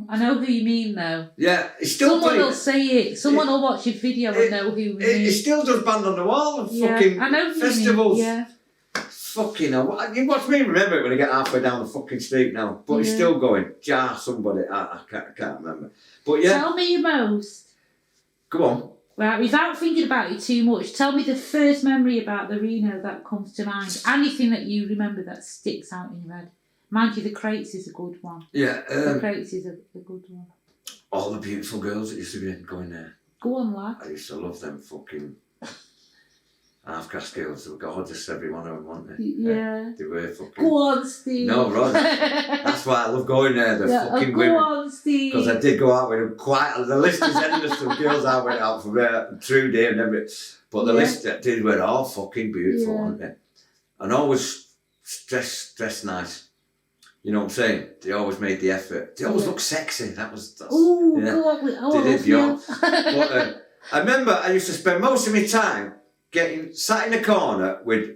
I know who you mean though. Yeah, it's still someone will say it. Someone will watch your video and know who you mean. It still does Band on the Wall and fucking I know who festivals. You mean. Yeah. Fucking hell. You watch me remember it when I get halfway down the fucking street now. But it's still going. Jar somebody. I can't remember. But yeah. Tell me your most. Go on. Right, without thinking about it too much, tell me the first memory about the Reno that comes to mind. Anything that you remember that sticks out in your head. Mind you, the crates is a good one. Yeah. The crates is a good one. All the beautiful girls that used to be going there. Go on, lad. I used to love them fucking half-caste girls. They were gorgeous, every one of them, weren't they? Yeah. They were fucking... Go on, Steve. No, Rod. That's why I love going there, the fucking women. Go on, Steve. Because I did go out with them quite... The list is endless of girls I went out for Trudy and everything. But the list that did were all fucking beautiful, weren't they? And always dressed nice. You know what I'm saying? They always made the effort. They always looked sexy. That's Oh, yeah. go on with They did, yeah. But, I remember I used to spend most of my time sat in the corner with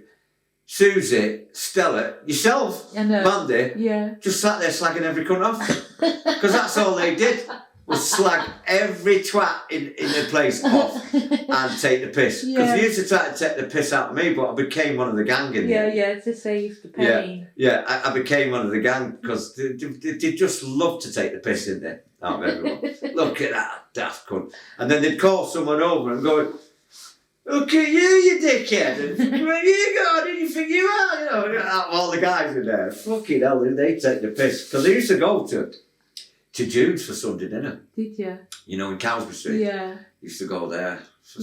Susie, Stella, yourself, Mandy, just sat there slagging every cunt off. Because that's all they did, was slag every twat in the place off and take the piss. Because they used to try to take the piss out of me, but I became one of the gang in there. Yeah, to save the pain. Yeah, I became one of the gang because they just loved to take the piss in there out of everyone. Look at that daft cunt. And then they'd call someone over and go, look at you dickhead. And where you go? Who do you think you are? You know, all the guys in there. Fucking hell, they take the piss. Because they used to go to Jude's for Sunday dinner. Did you? You know, in Cowsbury Street. Yeah. Used to go there. I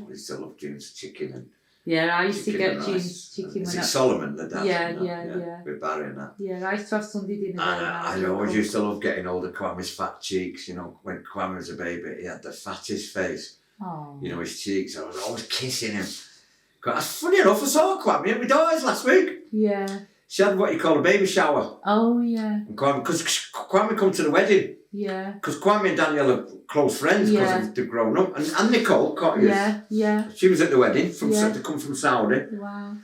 used to love Jude's chicken and... Yeah, I used to get Jude's chicken. Is it Solomon, the dad? Yeah. With Barry and that. Yeah, I used to have Sunday dinner. And I always used to love getting hold of Kwame's fat cheeks. You know, when Kwame was a baby, he had the fattest face. Oh. You know, his cheeks. I was always kissing him. That's funny enough, I saw Kwame at my daughter's last week. Yeah. She had what you call a baby shower. Oh, yeah. Because Kwame come to the wedding. Yeah. Because Kwame and Daniel are close friends because they've grown up. And Nicole, Yeah. she was at the wedding, to come from Saudi. Wow.